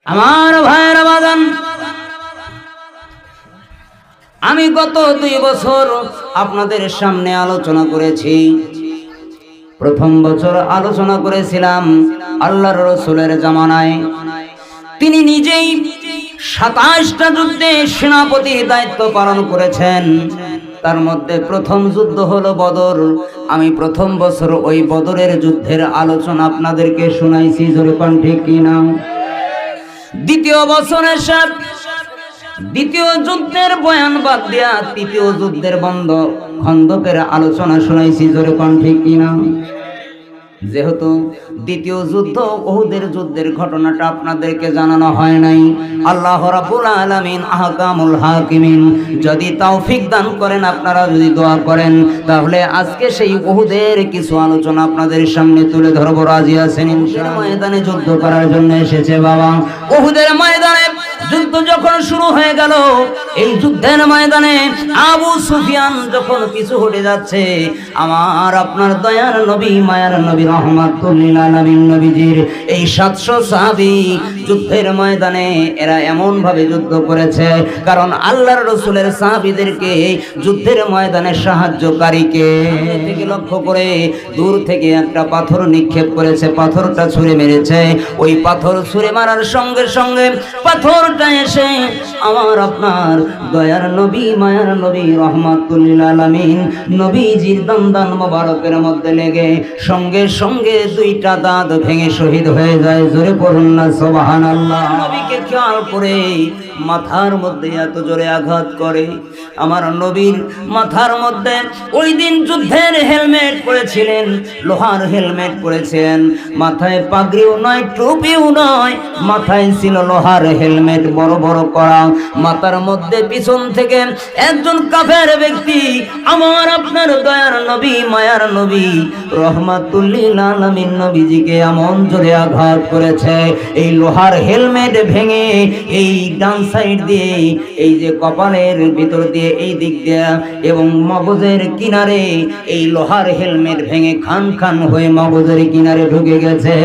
আমার ভাইয়ের বাগান, আমি গত 2 বছর আপনাদের সামনে আলোচনা করেছি। প্রথম বছর আলোচনা করেছিলাম আল্লাহর রাসূলের জামানায় তিনি নিজেই 27টা যুদ্ধে সেনাপতির দায়িত্ব পালন করেছেন। তার মধ্যে প্রথম যুদ্ধ হলো বদর। আমি প্রথম বছর ওই বদরের যুদ্ধের আলোচনা আপনাদেরকে শোনাইছি, জোরে কোন ঠিক কিনা? দ্বিতীয় বছরের সাথে দ্বিতীয় যুদ্ধের বয়ান বাদ দিয়া তৃতীয় যুদ্ধের বন্ধ খন্দকের আলোচনা শোনাইছি, জোরে কোন ঠিক কিনা? যেহেতু দ্বিতীয় যুদ্ধ উহুদের যুদ্ধের ঘটনাটা আপনাদেরকে জানানো হয় নাই, আল্লাহ রাব্বুল আলামিন আহকামুল হাকিমিন যদি তৌফিক দান করেন, আপনারা যদি দোয়া করেন, তাহলে আজকে সেই উহুদের কিছু আলোচনা আপনাদের সামনে তুলে ধরবো। রাজি আছেন? ইনশাআল্লাহ। ময়দানে যুদ্ধ করার জন্য এসেছে বাবা। উহুদের ময়দানে যুদ্ধ যখন শুরু হয়ে গেল, এই যুদ্ধের ময়দানে আবু সুফিয়ান যখন পিছু হটে যাচ্ছে, আমার আপনার দয়ার নবী মায়ার নবী রহমাতুল লিল আলামিন নবীজির এই 700 সাহাবী যুদ্ধের ময়দানে এরা এমন ভাবে যুদ্ধ করেছে, কারণ আল্লাহর রাসূলের সাহাবীদেরকে যুদ্ধের ময়দানে সাহায্যকারীকে থেকে লক্ষ্য করে দূর থেকে একটা পাথর নিক্ষেপ করেছে, পাথরটা ছুঁড়ে মেরেছে। ওই পাথর ছুঁড়ে মারার সঙ্গে সঙ্গে পাথরটা এসে আমার আপনার দয়ার নবী মায়ার নবী রহমাতুল লিল আলামিন নবীজির দান মোবারকের মধ্যে লেগে সঙ্গে সঙ্গে 2টা দাঁত ভেঙে শহীদ হয়ে যায়। জোরে পড়ুন না সুবহানাল্লাহ। নবীকে খেয়াল করে মাথার মধ্যে এত জোরে আঘাত করে। আমার নবীর মাথার মধ্যে ওই দিন যুদ্ধের হেলমেট পরেছিলেন, লোহার হেলমেট পরেছেন, মাথায় পাগড়িও নয়, টুপিও নয়, মাথায় ছিল লোহার হেলমেট বড় বড় করা। মাথার মধ্যে পিছন থেকে একজন কাফের ব্যক্তি আমার আপনার দয়ার নবী মায়ার নবী রহমাতুল লিল আলামিন নবীজিকে এমন জোরে আঘাত করেছে, এই লোহার হেলমেট ভেঙে এই ডান সাইড দিয়ে, এই যে কপালের ভিতর দিয়ে এই দিক দিয়ে এবং মগজের কিনারে এই লোহার হেলমেট ভেঙে খান খান হয়ে মগজের কিনারে ঢুকে গেছে।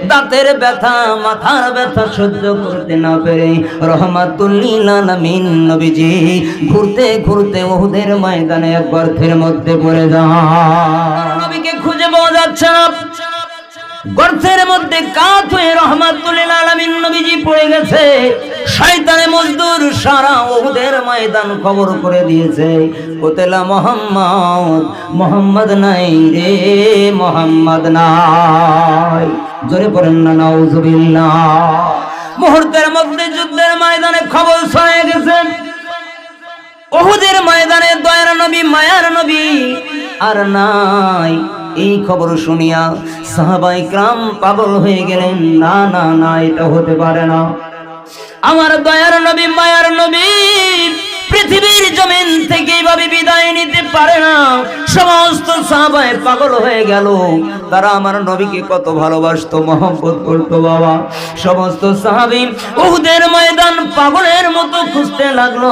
দাঁতের ব্যথা মাথার ব্যথা সহ্য করতে না পেরে রহমাতুল লিল আলামিন নবীজি ঘুরতে ঘুরতে উহুদের ময়দানে এক গর্তের মধ্যে পড়ে যান। নবীকে খুঁজে পাওয়া যাচ্ছে না। গর্তের মধ্যে কাত হয়ে রহমাতুল লিল আলামিন নবীজি পড়ে গেছে। শয়তানে মজদুর সারা উহুদের ময়দান খবর করে দিয়েছে, কোতেলা মোহাম্মদ, মোহাম্মদ নাই রে, মোহাম্মদ নাই। জোরে পড়েন না নাউজুবিল্লাহ। মুহূর্তের মধ্যে যুদ্ধের ময়দানে খবর ছড়িয়ে গেছে, উহুদের ময়দানে দয়ার নবী মায়ার নবী আর নাই। এই খবর শুনিয়া সাহাবায়ে কিরাম পাগল হয়ে গেলেন। না না না, এটা হতে পারে না। আমার দয়ার নবী মায়ার নবী পৃথিবীর জমিন থেকে এইভাবে বিদায় নিতে পারে না। সমস্ত সাহাবায়ে পাগল হয়ে গেল। তারা আমার নবীকে কত ভালোবাসতো, মহব্বত করতো বাবা। সমস্ত সাহাবী উহুদের ময়দান পাগলের মতো খুঁজতে লাগলো,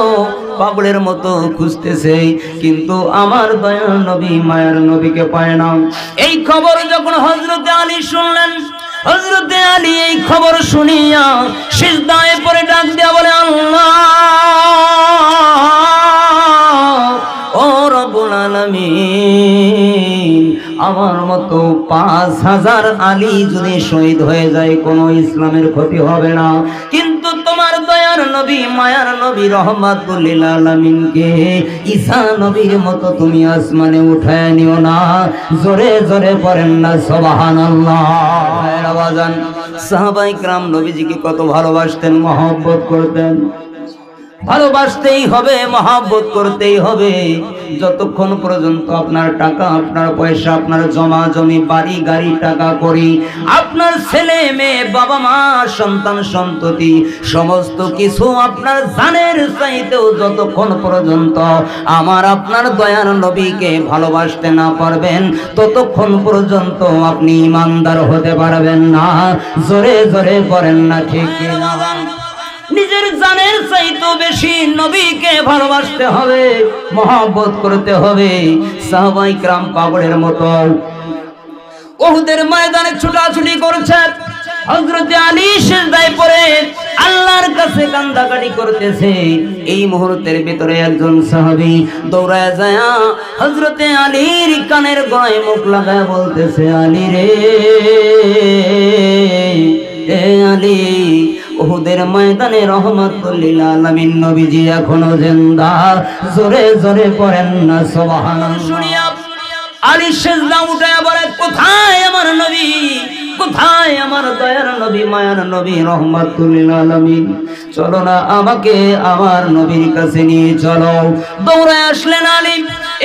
পাগলের মতো খুঁজতেছে, কিন্তু আমার দয়ার নবী মায়ার নবীকে পায় না। এই খবর যখন হযরতে আলী শুনলেন, হযরতে আলী এই খবর শুনিয়া সিজদায় পড়ে ডাক দিয়া বলে, আল্লাহ ও রব্বুল আলামিন, আমার মতো 5000 আলী যদি শহীদ হয়ে যায় কোনো ইসলামের ক্ষতি হবে না, কিন্তু তোমার দয়ার নবী মায়ার নবী রহমাতুল লিল আলামিনকে ঈসা নবীর মতো তুমি আসমানে উঠায় নিও না। জোরে জোরে পড়েন না সুবহানাল্লাহ। আওয়াজান সাহাবায়ে কিরাম নবীজিকে কত ভালোবাসতেন, মহব্বত করতেন। ভালোবাসতেই হবে, মহব্বত করতেই হবে। যতক্ষণ পর্যন্ত আপনার টাকা আপনার পয়সা আপনার জমা জমি বাড়ি গাড়ি টাকা করি আপনার ছেলে মেয়ে বাবা মা সন্তান সন্ততি সমস্ত কিছু আপনার জানের চাইতেও যতক্ষণ পর্যন্ত আমার আপনার দয়ার নবীকে ভালোবাসতে না পারবেন, ততক্ষণ পর্যন্ত আপনি ঈমানদার হতে পারবেন না। জোরে জোরে পড়েন না ঠিক কিনা? নিজের জানের চাইতেও বেশি নবীকে ভালোবাসতে হবে, মহব্বত করতে হবে। সাহাবায়ে কিরাম পাগলের মতো উহুদের ময়দানে ছুটাছুটি করছে। হযরতে আলী সিজদায় পড়ে কান্দাকাটি করতেছে। এই মুহূর্তের ভিতরে একজন সাহাবী দৌড়ায় যায় হযরতে আলীর কানের গলায় মুখ লাগায় বলতেছে, আলী রে, এ আলী, উহুদের ময়দানে রহমাতুল লিল আলামিন নবীজি এখনো জিন্দা। জোরে জোরে পড়েন না সুবহানাল্লাহ। শুনিয়া আলী সিজদা উঠায় বলে, কোথায় আমার নবী, কোথায় আমার দয়ার নবী, মায়ার নবী, রহমাতুল লিল আলামিন? চলো না, আমাকে আমার নবীর কাছে নিয়ে চলো। দৌড়ায় আসলেন আলী,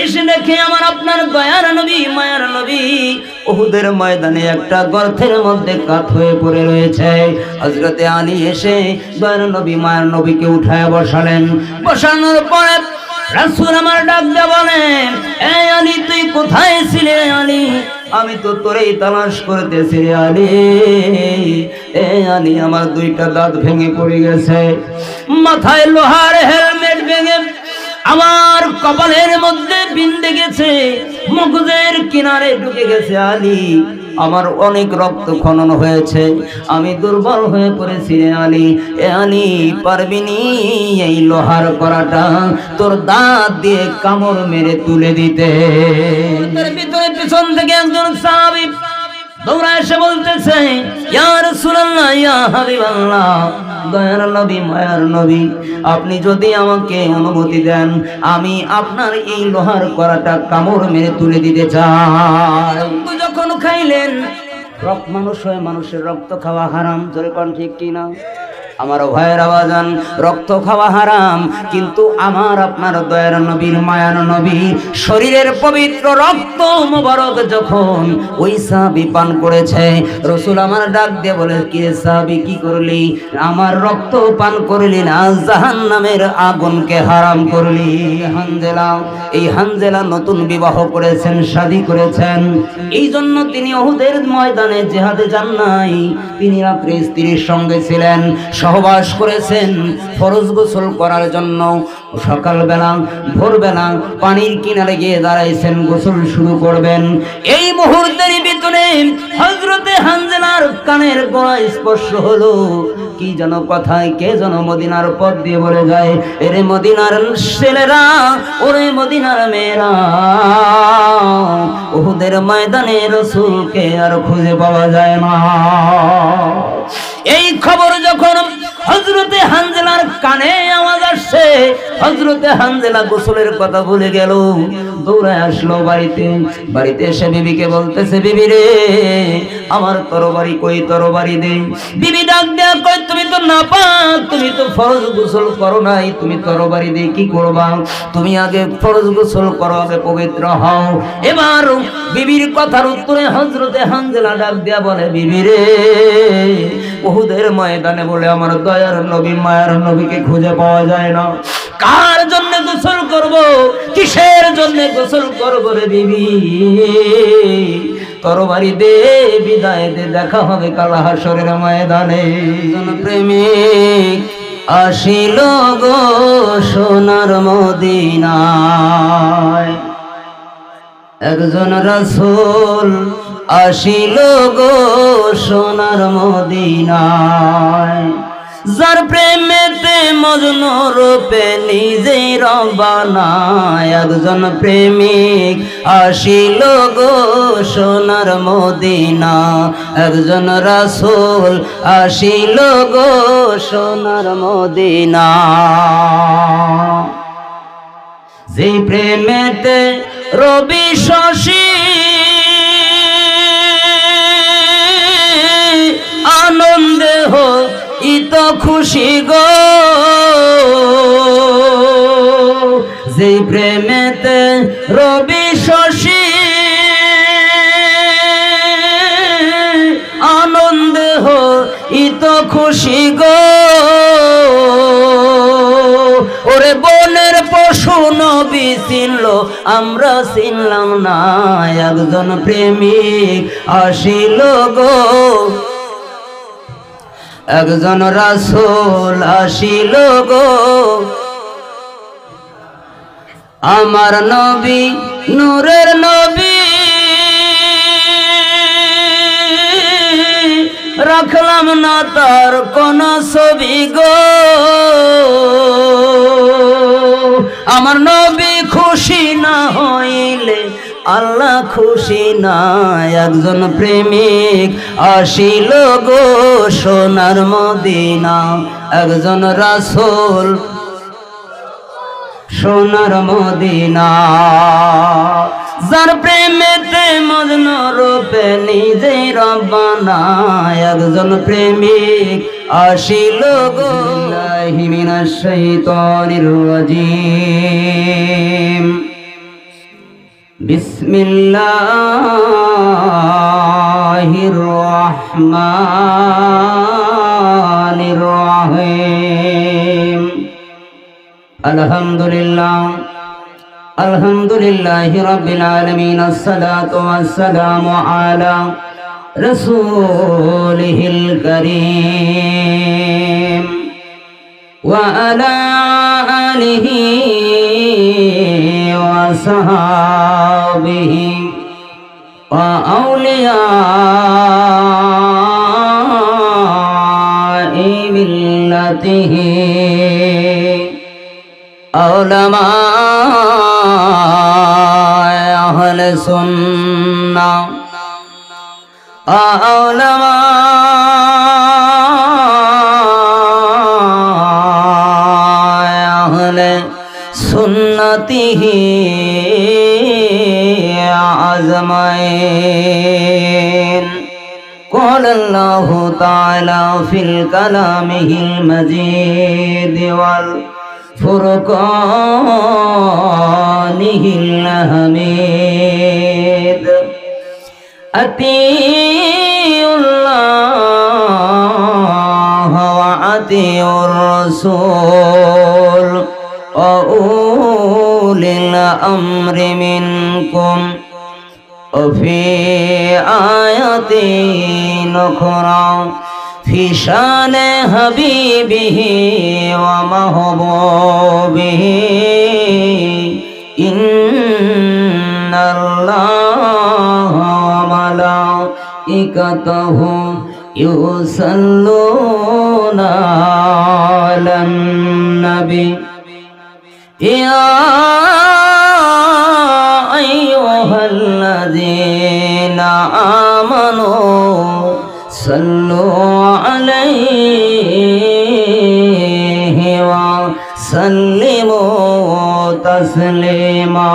এসে দেখে আমার আপনার দয়ার নবী, মায়ার নবী উহুদের ময়দানে একটা গর্তের মধ্যে কাত হয়ে পড়ে রয়েছে। হযরতে আলী এসে দয়ার নবী, মায়ার নবীকে উঠায় বসালেন। বসানোর পরে রাসূল আমার ডাক দিয়ে বলেন, এই আলী, তুই কোথায় ছিলে আলী? আমি তো তোরেই তালাশ করতেছি রে আলী। এ আলী, আমার দুইটা দাঁত ভেঙে পড়ে গেছে, মাথায় লোহার হেলমেট ভেঙে আমার কপালের মধ্যে বিন্দে গেছে, মগজের কিনারে ঢুকে গেছে আলী। আমার অনেক রক্ত খনন হয়েছে, আমি দুর্বল হয়ে পড়েছি রে আলী। এ আলী, পারবিনি এই লোহার কড়াটা তোর দাঁত দিয়ে কামড় মেরে তুলে দিতে? তার ভিতরে পিছন থেকে একজন সাহাবী দৌড়া এসে বলতেছে, ইয়া রাসূলুল্লাহ, ইয়া হাবিবাল্লাহ, দয়ার নবী, মায়ার নবী, আপনি যদি আমাকে অনুমতি দেন, আমি আপনার এই লোহার কড়াটা কামড় মেরে তুলে দিতে চাই। যখন খাইলেন, মানুষ হয়ে মানুষের রক্ত খাওয়া হারাম। জোরে কোন ঠিক কিনা? আমার ভাইয়ের আওয়াজান, রক্ত খাওয়া হারাম, কিন্তু আমার আপনার দয়ার নবীর, মায়ার নবীর শরীরের পবিত্র রক্ত মোবারক যখন ওই সাহাবী পান করেছে, রাসূল আমার ডাক দিয়ে বলে, কি সাহাবী, কি করলি? আমার রক্ত পান করলি না, জাহান্নামের আগুনকে হারাম করলি। হানজালা, এই হানজালা নতুন বিবাহ করেছেন, শাদী করেছেন, এই জন্য তিনি উহুদের ময়দানে জিহাদে যান নাই। তিনি রাত্রে স্ত্রীর সঙ্গে ছিলেন, সহবাস করেছেন। ফরজ গোসল করার জন্য সকালবেলা ভোরবেলা পানির কিনারে গিয়ে দাঁড়াইছেন, গোসল শুরু করবেন। এই মুহূর্তের ভিতরে হযরতে হানজালার কানের গোড়া স্পর্শ হলো। কি যেন কথায় কে যেন মদিনার পথ দিয়ে বলে যায়, এরে মদিনার ছেলেরা, ওরে মদিনার মেয়েরা, উহুদের ময়দানে রাসূলকে আর খুঁজে পাওয়া যায় না। এই খবর যখন হযরতে হানজালার কানে আওয়াজ আসছে, হযরতে হানজালা গোসলের কথা ভুলে গেল, দৌড়ায় আসলো বাড়িতে। বাড়িতে এসে বিবিকে বলতেছে, বিবি রে, আমার তরবারি কই, তরবারি দে। বিবি ডাক দেয়া কয়, তুমি তো নাপাক, তুমি তো ফরজ গোসল করো নাই, তুমি তরবারি দিয়ে কি করবা? তুমি আগে ফরজ গোসল করো, আগে পবিত্র হও। এবার বিবির কথার উত্তরে হযরতে হানজালা ডাক দেয়া বলে, বিবি রে, উহুদের ময়দানে বলে আমার দয়ার নবী, মায়ার নবীকে খুঁজে পাওয়া যায় না। কার জন্য গোসল করব, কিসের জন্য গোসল করব রে বিবি? তরবারি দে, বিদায় দে, দেখা হবে কাল হাসরের ময়দানে। প্রেমিক আসিল গো সোনার মদিনায়, একজন রাসূল আসিল গো সোনার মদিনায়, যার প্রেমেতে মজনু রূপে নিজেই রবানা। একজন প্রেমিক আসিল গো সোনার মদিনা, একজন রাসূল আসিল গো সোনার মদিনা। যে প্রেমেতে রবি শশী আনন্দে ইত খুশি গো, যে প্রেমেতে রবি শশী আনন্দে ইত খুশি গো, ওরে বনের পশু নবী চিনল, আমরা চিনলাম না। একজন প্রেমিক আসিল গো, একজন রাসূল আসিল গো, আমার নবী নূরের নবী, রাখলাম না তার কোন ছবি গো। আল্লাহ খুশি না একজন প্রেমিক আসিল গো সোনার মদিনা একজন রাসূল সোনার মদিনা যার প্রেমেতে মজনু রূপে নিজেই রব্বানা একজন প্রেমিক আসিল গো বিল্লাহি মিনাশ শাইতানির রাজিম বিসমিল্লাহির রহমানির রহিম আলহামদুলিল্লাহি রাব্বিল আলামিন আসসালাতু ওয়াসসালামু আলা রাসূলিহিল কারীম ওয়া আলা আলিহি ওয়া সাহবিহি ওয়া আউলিয়াই মিল্লাতিহি উলামা আহলে সুন্নাহ উলামা আহলে সুন্নতিহি আজমাইন قال الله تعالى في كلامه المجيد والفرقانه الحميد أطيعوا الله وأطيعوا الرسول وأولي الأمر منكم وفي آيات أخرى في شان حبيبه ومحبوبه إن الله وملائكته يصلون على النبي يا أيها الذين آمنوا صلوا عليه وسلموا تسليما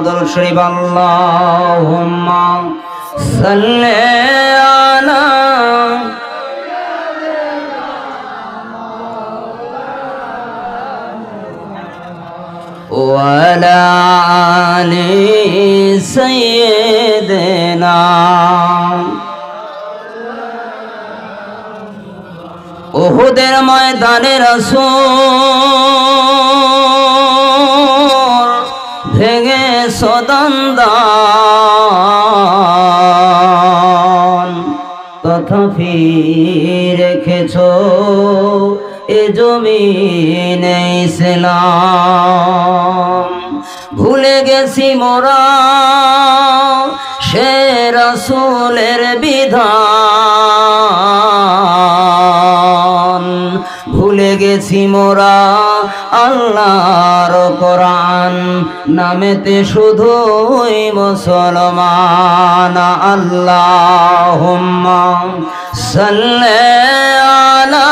درود شريف اللهم صل على وعلى آل سيدنا উহুদের ময়দানে রাসূল ভেঙে সদন্দান তথাপি রেখেছ এ জমিনে ইসলাম ভুলে গেছি মোরা সে রাসূলের বিধান ভুলে গেছি মোরা আল্লাহর কোরআন নামেতে শুধুই মুসলমান আল্লাহুম্মা সাল্লি আলা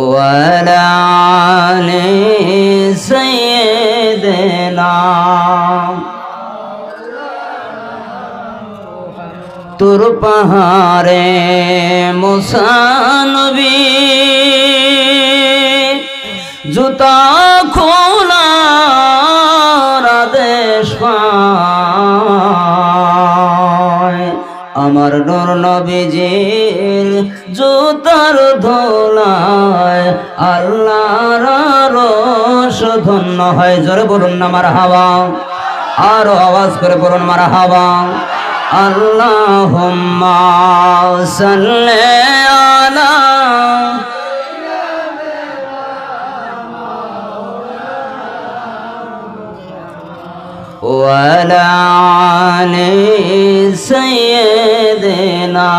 وعلى آل سيدنا তুর পাহাড়ে মুসা নবী জুতা খোলার আদেশ পায় আমার নূর নবীজির জুতার ধোলায় আল্লাহর আরশ ধন্য হয় জোরে বলুন না মারহাবা আরো আওয়াজ করে বলুন মারহাবা আল্লাহুম্মা সাল্লি আলা ওয়া আলা আলি সাইয়্যিদিনা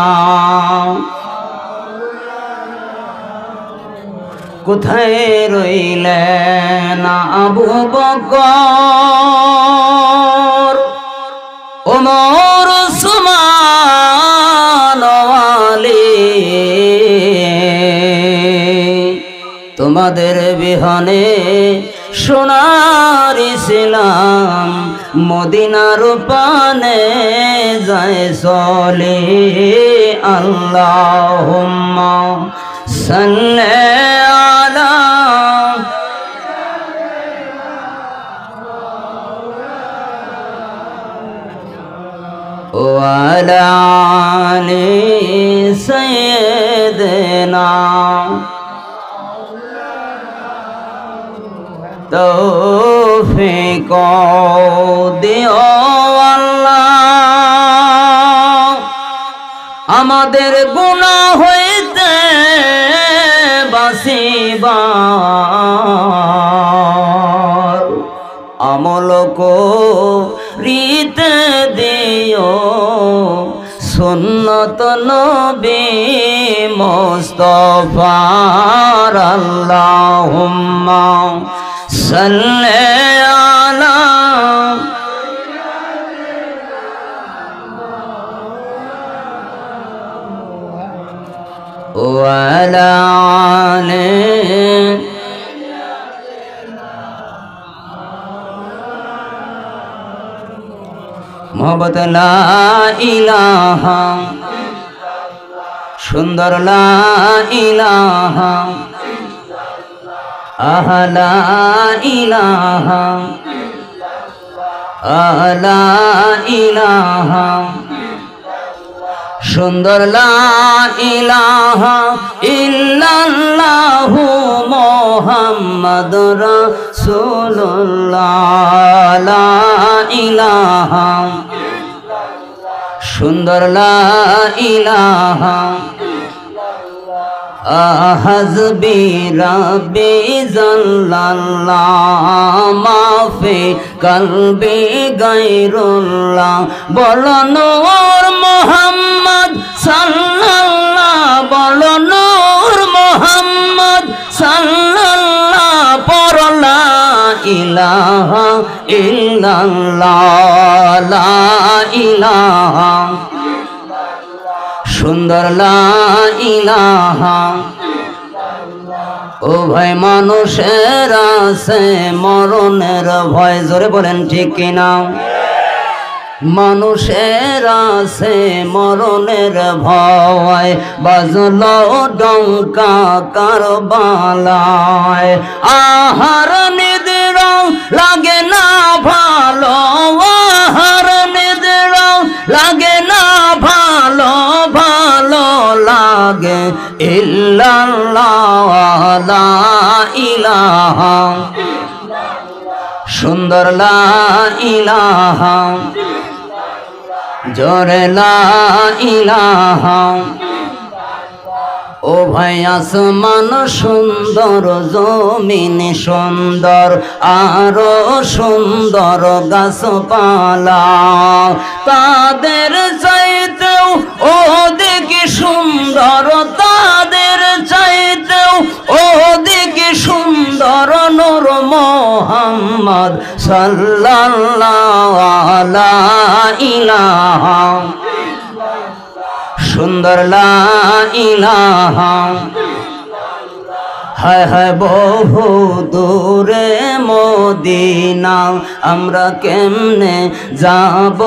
কোথায় রইলেন আবু বকর ওমর উসমান আলী তোমাদের বিহনে সোনার ইসলাম মদিনার পানে যায় চলে আল্লাহুম্মা সাল্লি আলা ওয়ালা আলি সাইয়্যিদিনা তৌফিক দিও আল্লাহ আমাদের গুনাহ হইতে বাঁচিবার আমল করিতে দিও সুন্নত নবী মুস্তাফার আল্লাহুম্মা সাল্লি আলা ওয়ালা আলি মোহাম্মদ লা ইলাহা সুন্দর লা ইলাহা লা ইলাহা লা ইলাহা সুন্দর লা ইলাহা ইল্লাল্লাহু মুহাম্মাদুর রাসূলুল্লাহ লা ইলাহা সুন্দর লা ইলাহা হাসবি রাব্বি জাল্লাল্লাহ মাফি কলবি গায়রুল্লাহ বলো নূর মুহাম্মদ সাল্লাল্লাহ বলো নূর মুহাম্মদ সাল্লাল্লাহ পড় লা ইলাহা ইল্লাল্লাহ লা ইলাহা সুন্দর লা ইলাহা ও ভাই মানুষের আছে মরণের ভয় জোরে বলেন ঠিক কিনা মানুষের আছে মরণের ভয় বাজলো ডঙ্কা কারবালায় আহার নিদ্রা লাগে না ভালো আহার নিদ্রা লাগে না ভালো ভালো লাগে ইল্লাল্লাহ লা ইলাহা সুন্দর লা ইলাহা জোরে লা ইলাহা ও ভাই আসমান সুন্দর জমিন সুন্দর আরো সুন্দর গাছপালা তাদের চাইতেও ও দেখি সুন্দর তাদের চাইতেও ও দেখি সুন্দর নূর মুহাম্মদ সাল্লাল্লাহু লা ইলাহা সুন্দর লা ইলাহা হায় হায় বহু দূরে মদিনা আমরা কেমনে যাব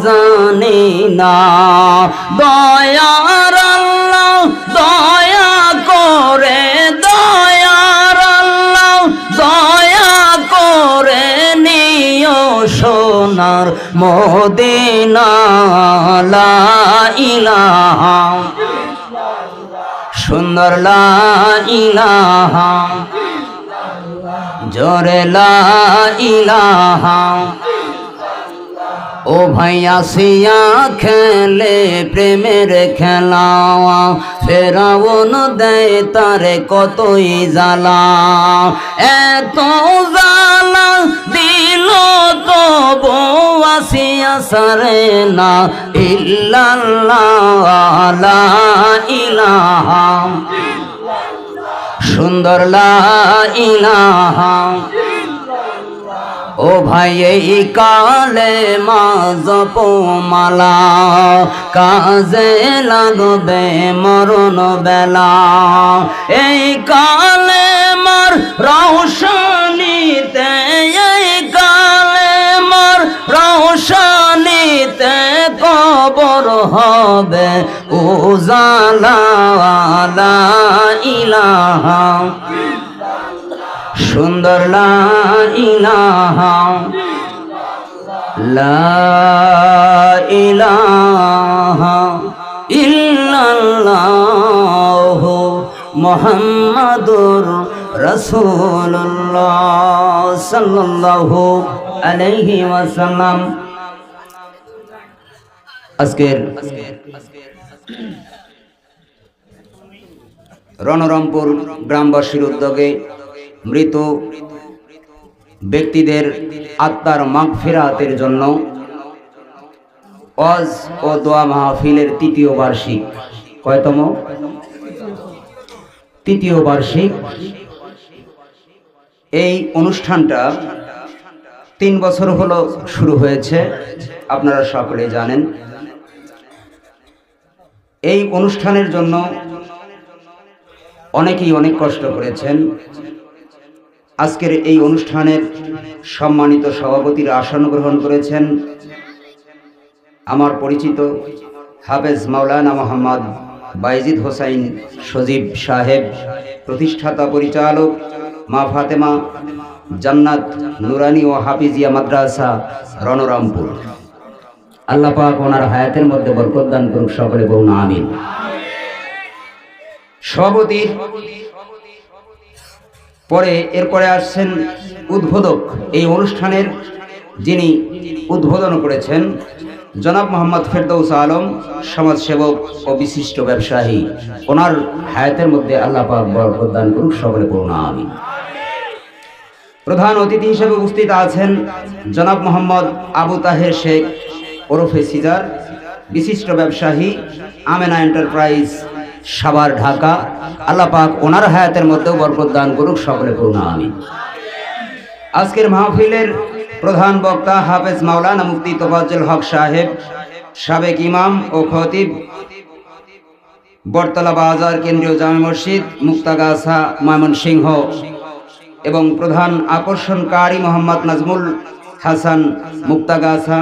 জানি না দয়ার আল্লাহ দয়া করে দয়ার আল্লাহ দয়া করে নিও সোনার মদিনা লা ইলাহা সুন্দর লা ইলাহা জোরে লা ইলাহা ও ভাই আসিয়া খেলে প্রেমের খেলা ফেরাউন দেয় তারে কতই জ্বালা এত জ্বালা দিল তো আসিয়া সারে না ইল্লাল্লাহ লা ইলাহা সুন্দর লা ইলাহা। ও ভাই এই কালে মা জপমালা কাজে লাগবে মরণ বেলা। এই কালে মার রওশনীতে, এই কালে মার রওশনীতে কবর হবে উজালা। লা ইলাহা সুন্দর লা ইলাহা, লা ইলাহা ইল্লাল্লাহ মুহাম্মাদুর রাসূলুল্লাহ সাল্লাল্লাহু আলাইহি ওয়াসাল্লাম। আজকের রণরামপুর গ্রামবাসীর উদ্যোগে মৃত ব্যক্তিদের আত্মার মাগফিরাতের জন্য ওয়াজ ও দোয়া মাহফিলের তৃতীয় বার্ষিক, কয়তম? তৃতীয় বার্ষিক। এই অনুষ্ঠানটা 3 বছর হলো শুরু হয়েছে, আপনারা সকলে জানেন। এই অনুষ্ঠানের জন্য অনেকেই অনেক কষ্ট করেছেন। আজকের এই অনুষ্ঠানের সম্মানিত সভাপতিরা আসন গ্রহণ করেছেন আমার পরিচিত হাফেজ মাওলানা মোহাম্মদ বাইজিদ হোসাইন সজীব সাহেব, প্রতিষ্ঠাতা পরিচালক মা ফাতেমা জান্নাত নুরানি ও হাফিজিয়া মাদ্রাসা রণরামপুর। আল্লাহ পাক ওনার হায়াতের মধ্যে বরকত দান করুক, সকলে বলুন আমিন। সভাপতি পরে এরপরে আসছেন উদ্বোধক। এই অনুষ্ঠানের যিনি উদ্বোধন করেছেন জনাব মোহাম্মদ ফেরদৌস আলম, সমাজসেবক ও বিশিষ্ট ব্যবসায়ী। ওনার হায়াতের মধ্যে আল্লাহ পাক বরকত দান করুক, সকলে বলুন আমিন। প্রধান অতিথি হিসেবে উপস্থিত আছেন জনাব মোহাম্মদ আবু তাহের শেখ ওরফে সিজার, বিশিষ্ট ব্যবসায়ী, আমেনা এন্টারপ্রাইজ, সাভার, ঢাকা। আল্লাহ পাক ওনার হায়াতের মধ্যেও বরকত দান করুক, সকলে বলুন আমিন। আজকের মাহফিলের প্রধান বক্তা হাফেজ মাওলানা মুফতি তোফাজ্জল হক সাহেব, সাবেক ইমাম ও খতিব, বটতলা বাজার কেন্দ্রীয় জামে মসজিদ, মুক্তাগাছা, ময়মনসিংহ। এবং প্রধান আকর্ষণ কারি মোহাম্মদ নাজমুল হাসান, মুক্তাগাছা।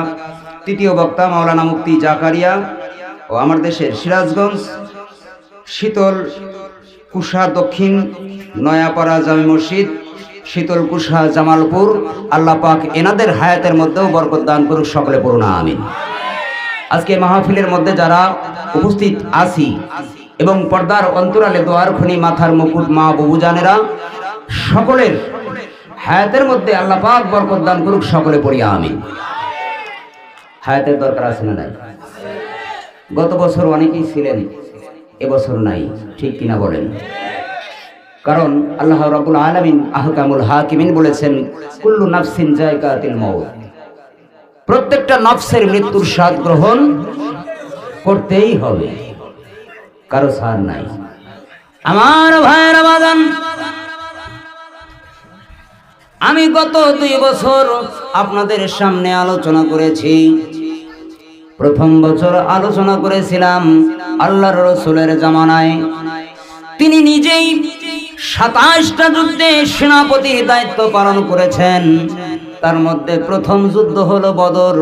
তৃতীয় বক্তা মাওলানা মুফতি জাকারিয়া ও আমার দেশের সিরাজগঞ্জ, শীতল কুশা দক্ষিণ, নয়াপাড়া জামে মসজিদ, শীতল কুশা জামালপুর। আল্লাহ পাক এনাদের হায়াতের মধ্যেও বরকত দান করুক, সকলে পড়ুন আমিন। আজকে মাহফিলের মধ্যে যারা উপস্থিত আছি এবং পর্দার অন্তরালে দোয়ার খনি মাথার মুকুট মা বুবুজানেরা, সকলের হায়াতের মধ্যে আল্লাহ পাক বরকত দান করুক, সকলে পড়ি আমিন। হায়াতের দরকার আছে না নাই? গত বছর অনেকেই ছিলেন, এবছর নাই, ঠিক কিনা বলেন? কারণ আল্লাহ রাব্বুল আলামিন আহকামুল হাকিমিন বলেছেন কুল্লু নাফসিন যায়কাতুল মউত, প্রত্যেকটা নফসের মৃত্যুর স্বাদ গ্রহণ করতেই হবে, কারো ছাড় নাই। আমার ভাইরা বাগান, আমি গত 2 বছর আপনাদের সামনে আলোচনা করেছি। প্রথম বছর আলোচনা করেছিলাম আল্লাহর রাসূলের জামানায়। তিনি নিজেই 27টা যুদ্ধে সেনাপতির দায়িত্ব পালন করেছেন। তার মধ্যে প্রথম যুদ্ধ হলো বদর।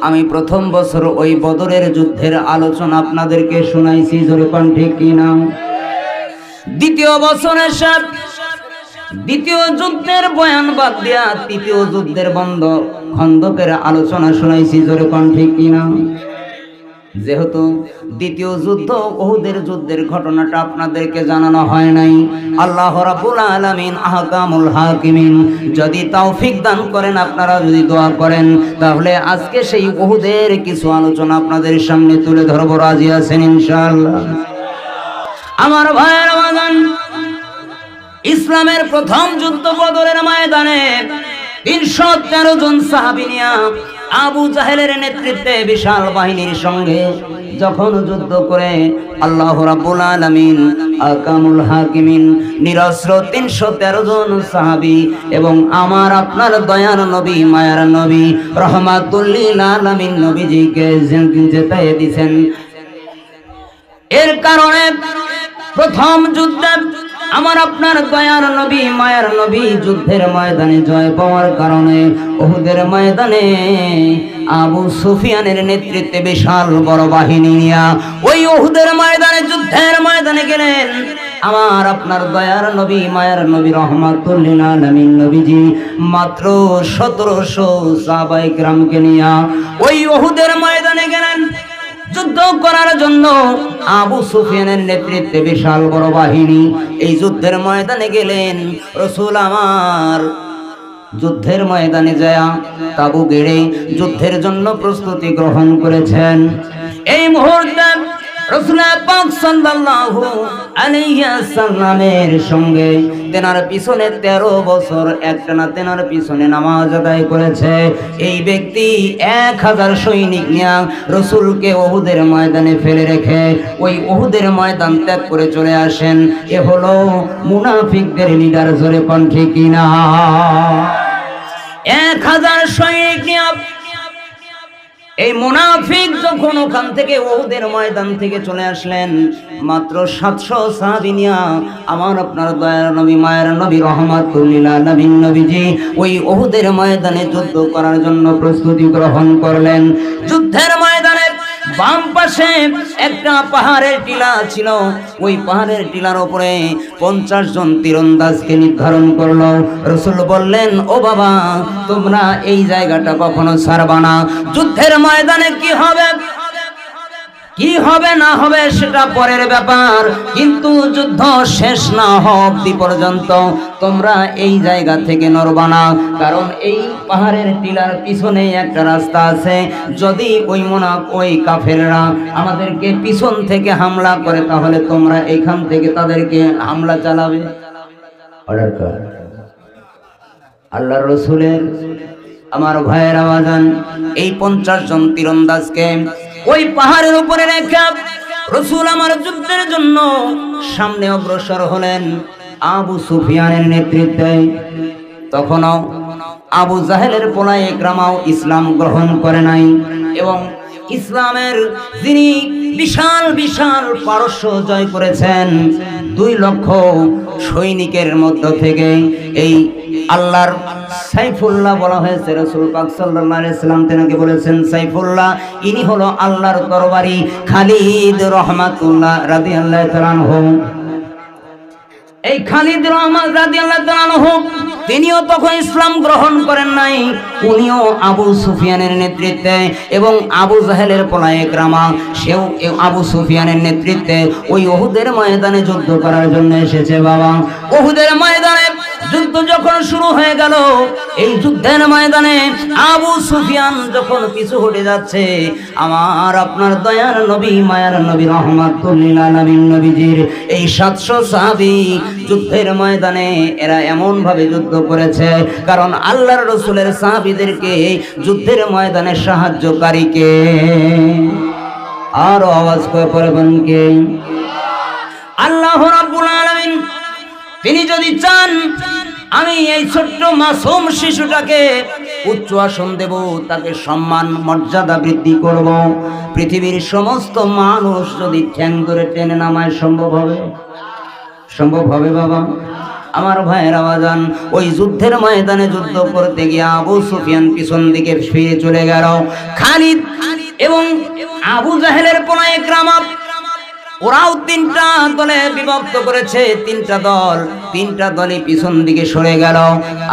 আমি প্রথম বছর ওই বদরের যুদ্ধের আলোচনা আপনাদেরকে শোনাইছি, জোরে কোন ঠিক কিনা? দ্বিতীয় বছরে দ্বিতীয় যুদ্ধের বয়ান বাদ দিয়া তৃতীয় যুদ্ধের খন্দকের আলোচনা শোনাইছি, জোরে কোন ঠিক কিনা? যেহেতু দ্বিতীয় যুদ্ধ উহুদের যুদ্ধের ঘটনাটা আপনাদেরকে জানানো হয় নাই, আল্লাহ রাব্বুল আলামিন আহকামুল হাকিমিন যদি তৌফিক দান করেন, আপনারা যদি দোয়া করেন, তাহলে আজকে সেই উহুদের কিছু আলোচনা আপনাদের সামনে তুলে ধরব। রাজি আছেন ইনশাআল্লাহ? আমার ভাইয়ের বাগান, ইসলামের প্রথম যুদ্ধ বদরের ময়দানে 313 জন সাহাবী নিয়ে আবু জাহেলের নেতৃত্বে বিশাল বাহিনীর সঙ্গে যখন যুদ্ধ করে আল্লাহ রাব্বুল আলামিন আকামুল হাকিমিন নিরস্ত্র 313 জন সাহাবী এবং আমার আপনার দয়ার নবী মায়ার নবী রহমাতুল লিল আলামিন নবীজিকে জেতায়ে দিয়েছেন। এর কারণে প্রথম যুদ্ধে আমার আপনার দয়ার নবী মায়ার নবী যুদ্ধের ময়দানে জয় পাওয়ার কারণে উহুদের ময়দানে আবু সুফিয়ানের নেতৃত্বে বিশাল বড় বাহিনী নিয়ে ওই উহুদের ময়দানে যুদ্ধের ময়দানে গেলেন আমার আপনার দয়ার নবী মায়ার নবী রহমাতুল লিল আলামিন নবীজি মাত্র 1700 সাহাবায়ে কেরামকে নিয়ে ওই উহুদের ময়দানে গেলেন যুদ্ধ করার জন্য। আবু সুফিয়ানের নেতৃত্বে বিশাল বড় বাহিনী এই যুদ্ধের ময়দানে গেলেন। রাসূল আমার যুদ্ধের ময়দানে যায় তাবু গেড়ে যুদ্ধের জন্য প্রস্তুতি গ্রহণ করেছেন। এই মুহূর্তে রাসূল পাক সাল্লাল্লাহু আলাইহি ওয়াসাল্লামের সঙ্গে তেনার পিছনে 13 বছর একটানা তেনার পিছনে নামাজ আদায় করেছে এই ব্যক্তি 1000 সৈনিক নিয়ে রাসূলকে উহুদের ময়দানে ফেলে রেখে ওই উহুদের ময়দান ত্যাগ করে চলে আসেন। এ হলো মুনাফিকদের লিডার, জোরে কোন ঠিক কিনা? 1000 সৈনিক নিয়ে এই মুনাফিক যখন ওখান থেকে উহুদের ময়দান থেকে চলে আসলেন মাত্র 700 সাহাবী নিয়ে আমার আপনার দয়ার নবী মায়ের নবী রহমাতুল লিল আলামিন নবীজি ওই উহুদের ময়দানে যুদ্ধ করার জন্য প্রস্তুতি গ্রহণ করলেন। যুদ্ধের ময়দানে বাম পাশে একটা পাহাড়ের টিলা ছিল, ওই পাহাড়ের টিলার উপরে 50 জন তীরন্দাজকে নির্ধারণ করলো। রাসূল বললেন, ও বাবা, তোমরা এই জায়গাটা কখনো ছাড়বা না। যুদ্ধের ময়দানে কি হবে না হবে সেটা পরের ব্যাপার, কিন্তু যুদ্ধ শেষ না হওয়া অবধি পর্যন্ত তোমরা এই জায়গা থেকে নড়বা না। কারণ এই পাহাড়ের টিলার পিছনে একটা রাস্তা আছে, যদি ওই কাফেররা আমাদেরকে পিছন থেকে হামলা করে তাহলে তোমরা এখান থেকে তাদেরকে হামলা চালাবে। আল্লাহর রাসূলের আমার ভাইয়ের আওয়াজান এই 50 জন তীরন্দাজকে ওই পাহাড়ের উপরে রেখে রাসূল আমার যুদ্ধের জন্য সামনে অগ্রসর হলেন আবু সুফিয়ানের নেতৃত্বে। তখনও আবু জাহেলের পোলায় একরামাও ইসলাম গ্রহণ করে নাই এবং ইসলামের যিনি বিশাল বিশাল পারস্য জয় করেছেন 2 লক্ষ সৈনিকের মধ্য থেকে এই আল্লাহর সাইফুল্লাহ বলা হয়েছে। রাসূল পাক সাল্লাল্লাহু আলাইহি সাল্লাম তেনাকে বলেছেন সাইফুল্লাহ, ইনি হলো আল্লাহর তরবারি খালিদ রাহমাতুল্লাহ রাদিয়াল্লাহু তাআলা আনহু। এই খালিদ রাদিয়াল্লাহু তাআলা আনহু তিনিও তখন ইসলাম গ্রহণ করেন নাই, উনিও আবু সুফিয়ানের নেতৃত্বে এবং আবু জাহেলের পোলায় একরামা সেও আবু সুফিয়ানের নেতৃত্বে ওই উহুদের ময়দানে যুদ্ধ করার জন্য এসেছে। বাবা, উহুদের ময়দানে যুদ্ধ যখন শুরু হয়ে গেল, এই যুদ্ধের ময়দানে আবু সুফিয়ান যখন পিছু হটে যাচ্ছে, আমার আপনার দয়ার নবী মায়ার নবী রহমাতুল লিল আলামিন নবীজির এই 700 সাহাবী যুদ্ধের ময়দানে এরা এমন ভাবে যুদ্ধ করেছে, কারণ আল্লাহর রাসূলের সাহাবীদেরকে যুদ্ধের ময়দানে সাহায্যকারী কে? আর আওয়াজ করে পড়বেন কে? আল্লাহ রাব্বুল আলামিন। তিনি যদি চান আমি এই ছোট্ট মাসুম শিশুটাকে উচ্চ আসন দেব, তাকে সম্মান মর্যাদা বৃদ্ধি করব, পৃথিবীর সমস্ত মানুষ যদি ঠ্যাং ধরে টেনে নামায় সম্ভব হবে বাবা? আমার ভাইয়ের আওয়াজান ওই যুদ্ধের ময়দানে যুদ্ধ করতে গিয়ে আবু সুফিয়ান পিছন দিকে ফিরে চলে গেল। খালিদ এবং আবু জাহেলের পোলায় একরামা ওরাও 3টা দলে বিভক্ত করেছে, 3টা দলই পিছন দিকে সরে গেল।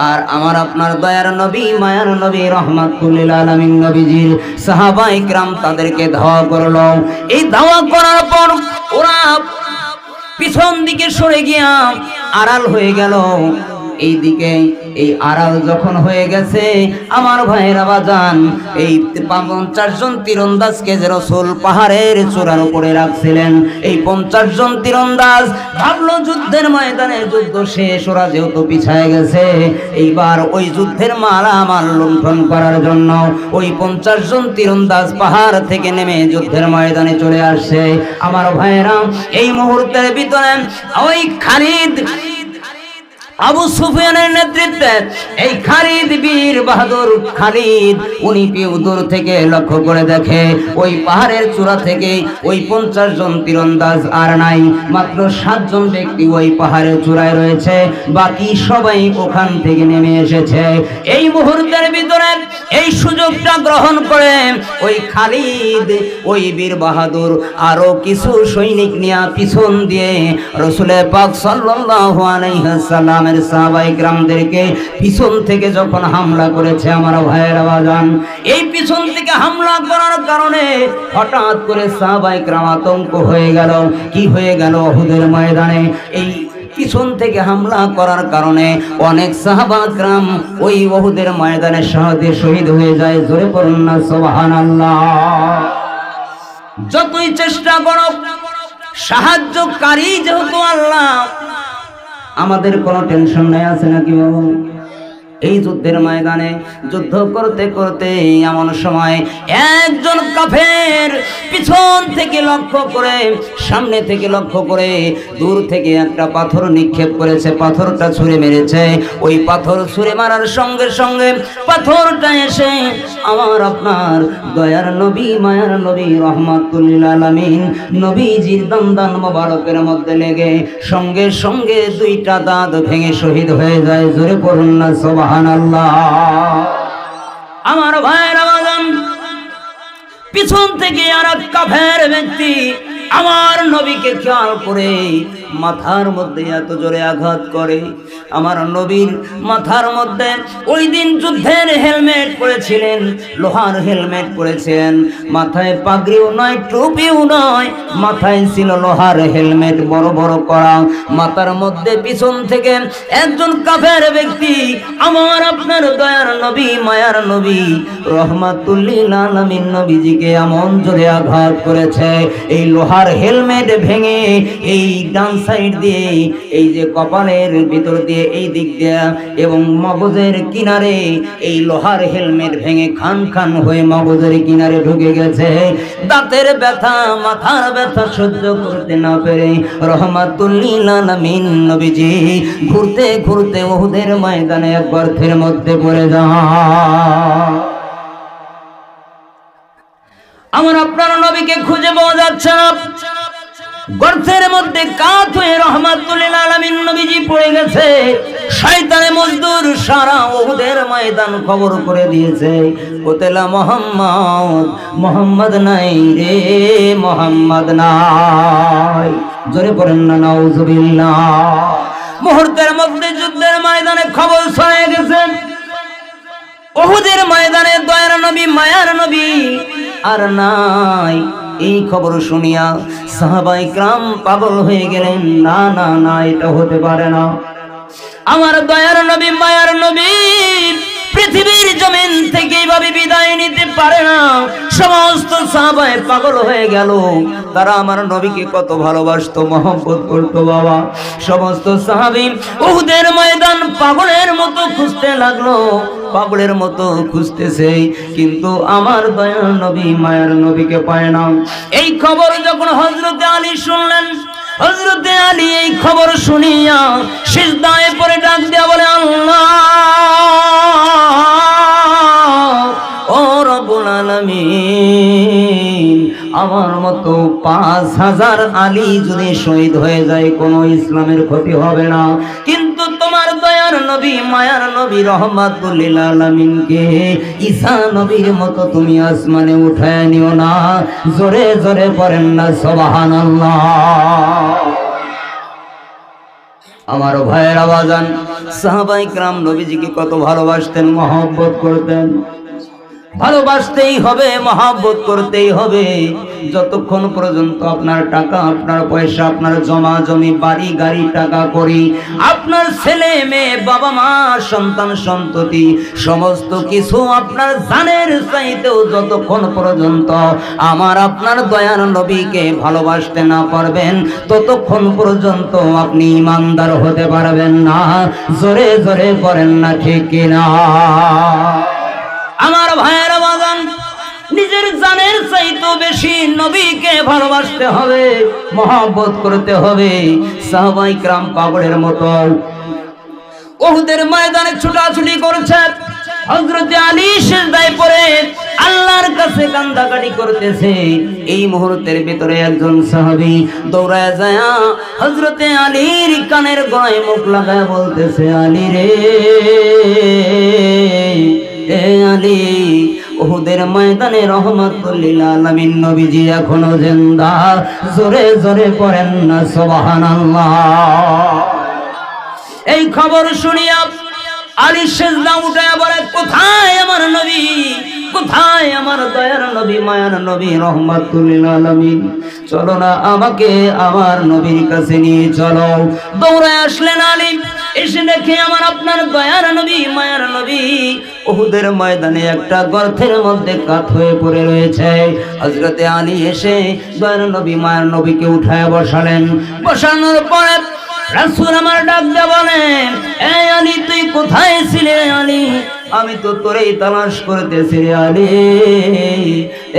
আর আমার আপনার দয়ার নবী মায়ার নবী রহমাতুল লিল আলামিন নবীজির সাহাবায়ে কিরাম তাদেরকে ধাওয়া করলো। এই ধাওয়া করার পর ওরা পিছন দিকে সরে গিয়া আড়াল হয়ে গেল। এইদিকে এই আড়াল যখন হয়ে গেছে আমার ভাইয়েরা বাজান, এই 50 জন তীরন্দাজকে যে রাসূল পাহাড়ের চূড়ার উপরে রাখছিলেন, এই 50 জন তীরন্দাজ ভাবলো যুদ্ধের ময়দানে যুদ্ধ শেষ, ওরা যেহেতু পিছায় গেছে, এইবার ওই যুদ্ধের মালামাল লুণ্ঠন করার জন্য ওই 50 জন তীরন্দাজ পাহাড় থেকে নেমে যুদ্ধের ময়দানে চলে আসছে। আমার ভাইয়েরা এই মুহূর্তের ভিতরে ওই খালিদ আবু সুফিয়ানের নেতৃত্বে এই খালিদ বীর বাহাদুর খালিদ উনি দূর থেকে লক্ষ্য করে দেখে ওই পাহাড়ের চূড়া থেকে ওই 50 জন তীরন্দাজ আর নাই, মাত্র 7 জন ব্যক্তি ওই পাহাড়ের চূড়ায় রয়েছে, বাকি সবাই ওখান থেকে নেমে এসেছে। এই মুহূর্তের ভিতরে এই সুযোগটা গ্রহণ করে ওই খালিদ ওই বীর বাহাদুর আরো কিছু সৈনিক নিয়ে পিছন দিয়ে রাসূল পাক সাল্লাল্লাহু আলাইহি ওয়াসাল্লাম সাহাবায়ে কিরামদেরকে পিছন থেকে যখন হামলা করেছে আমার ভাইয়েরা বাজান, এই পিছন থেকে হামলা করার কারণে হঠাৎ করে সাহাবায়ে কিরাম আতঙ্ক হয়ে গেল। কি হয়ে গেল? উহুদের ময়দানে এই পিছন থেকে হামলা করার কারণে অনেক সাহাবা کرام ওই উহুদের ময়দানে শহীদ হয়ে যায়। জোরে পড়ুন না সুবহানাল্লাহ। যতই চেষ্টা করো, সাহায্যকারী যেহেতু আল্লাহ, আমাদের কোনো টেনশন নাই, আছে নাকি বাবু? এই যুদ্ধের ময়দানে যুদ্ধ করতে করতে এমন সময় একজন কাফের পিছন থেকে লক্ষ্য করে, সামনে থেকে লক্ষ্য করে দূর থেকে একটা পাথর নিক্ষেপ করেছে, পাথরটা ছুঁড়ে মেরেছে। ওই পাথর ছুঁড়ে মারার সঙ্গে সঙ্গে পাথরটা এসে আমার আপনার দয়ার নবী মায়ার নবী রহমাতুল লিল আলামিন নবীজির দান মোবারকের মধ্যে লেগে সঙ্গে সঙ্গে 2টা দাঁত ভেঙে শহীদ হয়ে যায়। জোরে পড়ুন না সুবহানাল্লাহ। আমার ভাইরা বাজান, পিছন থেকে আর এক কাফের ব্যক্তি আমার নবীকে খেয়াল করে মাথার মধ্যে এত জোরে আঘাত করে। আমার নবীর মাথার মধ্যে ওই দিন যুদ্ধের হেলমেট পরেছিলেন, লোহার হেলমেট পরেছেন, মাথায় পাগড়িও নয়, টুপিও নয়, মাথায় ছিল লোহার হেলমেট বড় বড় করা। মাথার মধ্যে পিছন থেকে একজন কাফের ব্যক্তি আমার আপনার দয়ার নবী মায়ার নবী রহমাতুল লিল আলামিন নবীজিকে এমন জোরে আঘাত করেছে, এই লোহার হেলমেট ভেঙে এই ডান সাইড দিয়ে, এই যে কপালের ভিতর দিয়ে এই দিক দিয়ে এবং মগজের কিনারে এই লোহার হেলমেট ভেঙে খান খান হয়ে মগজের কিনারে ঢুকে গেছে। দাঁতের ব্যথা মাথার ব্যথা সহ্য করতে না পেরে রহমাতুল লিল আলামিন নবীজি ঘুরতে ঘুরতে উহুদের ময়দানে এক গর্তের মধ্যে পড়ে যান। আমার আপনার নবীকে খুঁজে পাওয়া যাচ্ছে না। গর্তের মধ্যে কাত হয়ে রহমাতুল লিল আলামিন নবীজি পড়ে গেছে। শয়তানে মজদুর সারা উহুদের ময়দান খবর করে দিয়েছে, কোতেলা মোহাম্মদ, মোহাম্মদ নাই রে, মোহাম্মদ নাই। জোরে পড়েন না নাউজুবিল্লাহ। মুহূর্তের মধ্যে যুদ্ধের ময়দানে খবর ছড়িয়ে গেছে, উহুদের ময়দানে দয়ার নবী মায়ার নবী আর নাই। এই খবর শুনিয়া সাহাবায়ে کرام পাগল হয়ে গেলেন। না না না, এটা হতে পারে না। আমার দয়ার নবী মায়ার নবী পৃথিবীর জমিন থেকে এইভাবে বিদায় নিতে পারে না। সমস্ত সাহাবায়ে পাগল হয়ে গেল। তারা আমার নবীকে কত ভালোবাসতো, মহব্বত করতো বাবা। সমস্ত সাহাবী উহুদের ময়দান পাগলের মতো খুঁজতে লাগলো, পাগলের মতো খুঁজতেছে, কিন্তু আমার দয়ার নবী মায়ার নবীকে পায় না। এই খবর যখন হযরতে আলী শুনলেন, হযরতে আলী এই খবর শুনিয়া সিজদায় পড়ে ডাক দিয়া বলে, আল্লাহ ও রব্বুল আলামিন, আমার মতো 5000 আলী যদি শহীদ হয়ে যায় কোনো ইসলামের ক্ষতি হবে না, কিন্তু তোমার দয়ার নবী মায়ার নবী রহমাতুল লিল আলামিনকে ঈসা নবীর মতো তুমি আসমানে উঠায় নিও না। জোরে জোরে পড়েন না সুবহানাল্লাহ। আমার ভাইয়েরা বাজান, সাহাবায়ে کرام নবীজিকে কত ভালোবাসতেন, মহব্বত করতেন। ভালোবাসতেই হবে, মহব্বত করতেই হবে। যতক্ষণ পর্যন্ত আপনার টাকা, আপনার পয়সা, আপনার জমা জমি, বাড়ি গাড়ি, টাকা করি, আপনার ছেলে মেয়ে, বাবা মা, সন্তান সন্ততি, সমস্ত কিছু আপনার জানের চাইতেও যতক্ষণ পর্যন্ত আমার আপনার দয়ার নবীকে ভালোবাসতে না পারবেন, ততক্ষণ পর্যন্ত আপনি ইমানদার হতে পারবেন না। জোরে জোরে করেন না ঠিক কিনা? আমার ভাইয়েরা বাজান, নিজের জানের চাইতেও বেশি নবীকে ভালোবাসতে হবে, মহব্বত করতে হবে। সাহাবায়ে কিরাম পাগলের মতো উহুদের ময়দানে ছুটাছুটি করছে। হযরত আলী সিজদায় পড়ে আল্লাহর কাছে কান্দাকাটি করতেছে। এই মুহূর্তের ভিতরে একজন সাহাবী দৌড়ায় যায় হযরত আলীর কানের গলায় মুখ লাগায় বলতেছে, আলী রে, এ আলী, উহুদের ময়দানে রহমাতুল লিল আলামিন নবীজি এখনো জিন্দা। জোরে জোরে পড়েন না সুবহানাল্লাহ। এই খবর শুনিয়া আলী সিজদা উঠে বলে, কোথায় আমার নবী, কোথায় আমার দয়ার নবী, মায়ার নবী, রহমাতুল লিল আলামিন? চলো না, আমাকে আমার নবীর কাছে নিয়ে চলো। দৌড়ায় আসলেন আলী। এসে দেখে আমার আপনার দয়ার নবী, মায়ার নবী উহুদের ময়দানে একটা গর্তের মধ্যে কাত হয়ে পড়ে রয়েছে। হযরতে আলী এসে দয়ার নবী, মায়ার নবীকে উঠায় বসালেন। বসানোর পরে রাসূল আমার ডাক দিয়ে বলেন, এই আলী, তুই কোথায় ছিলে? আলী, আমি তো তোরেই তালাশ করতেছি রে আলী।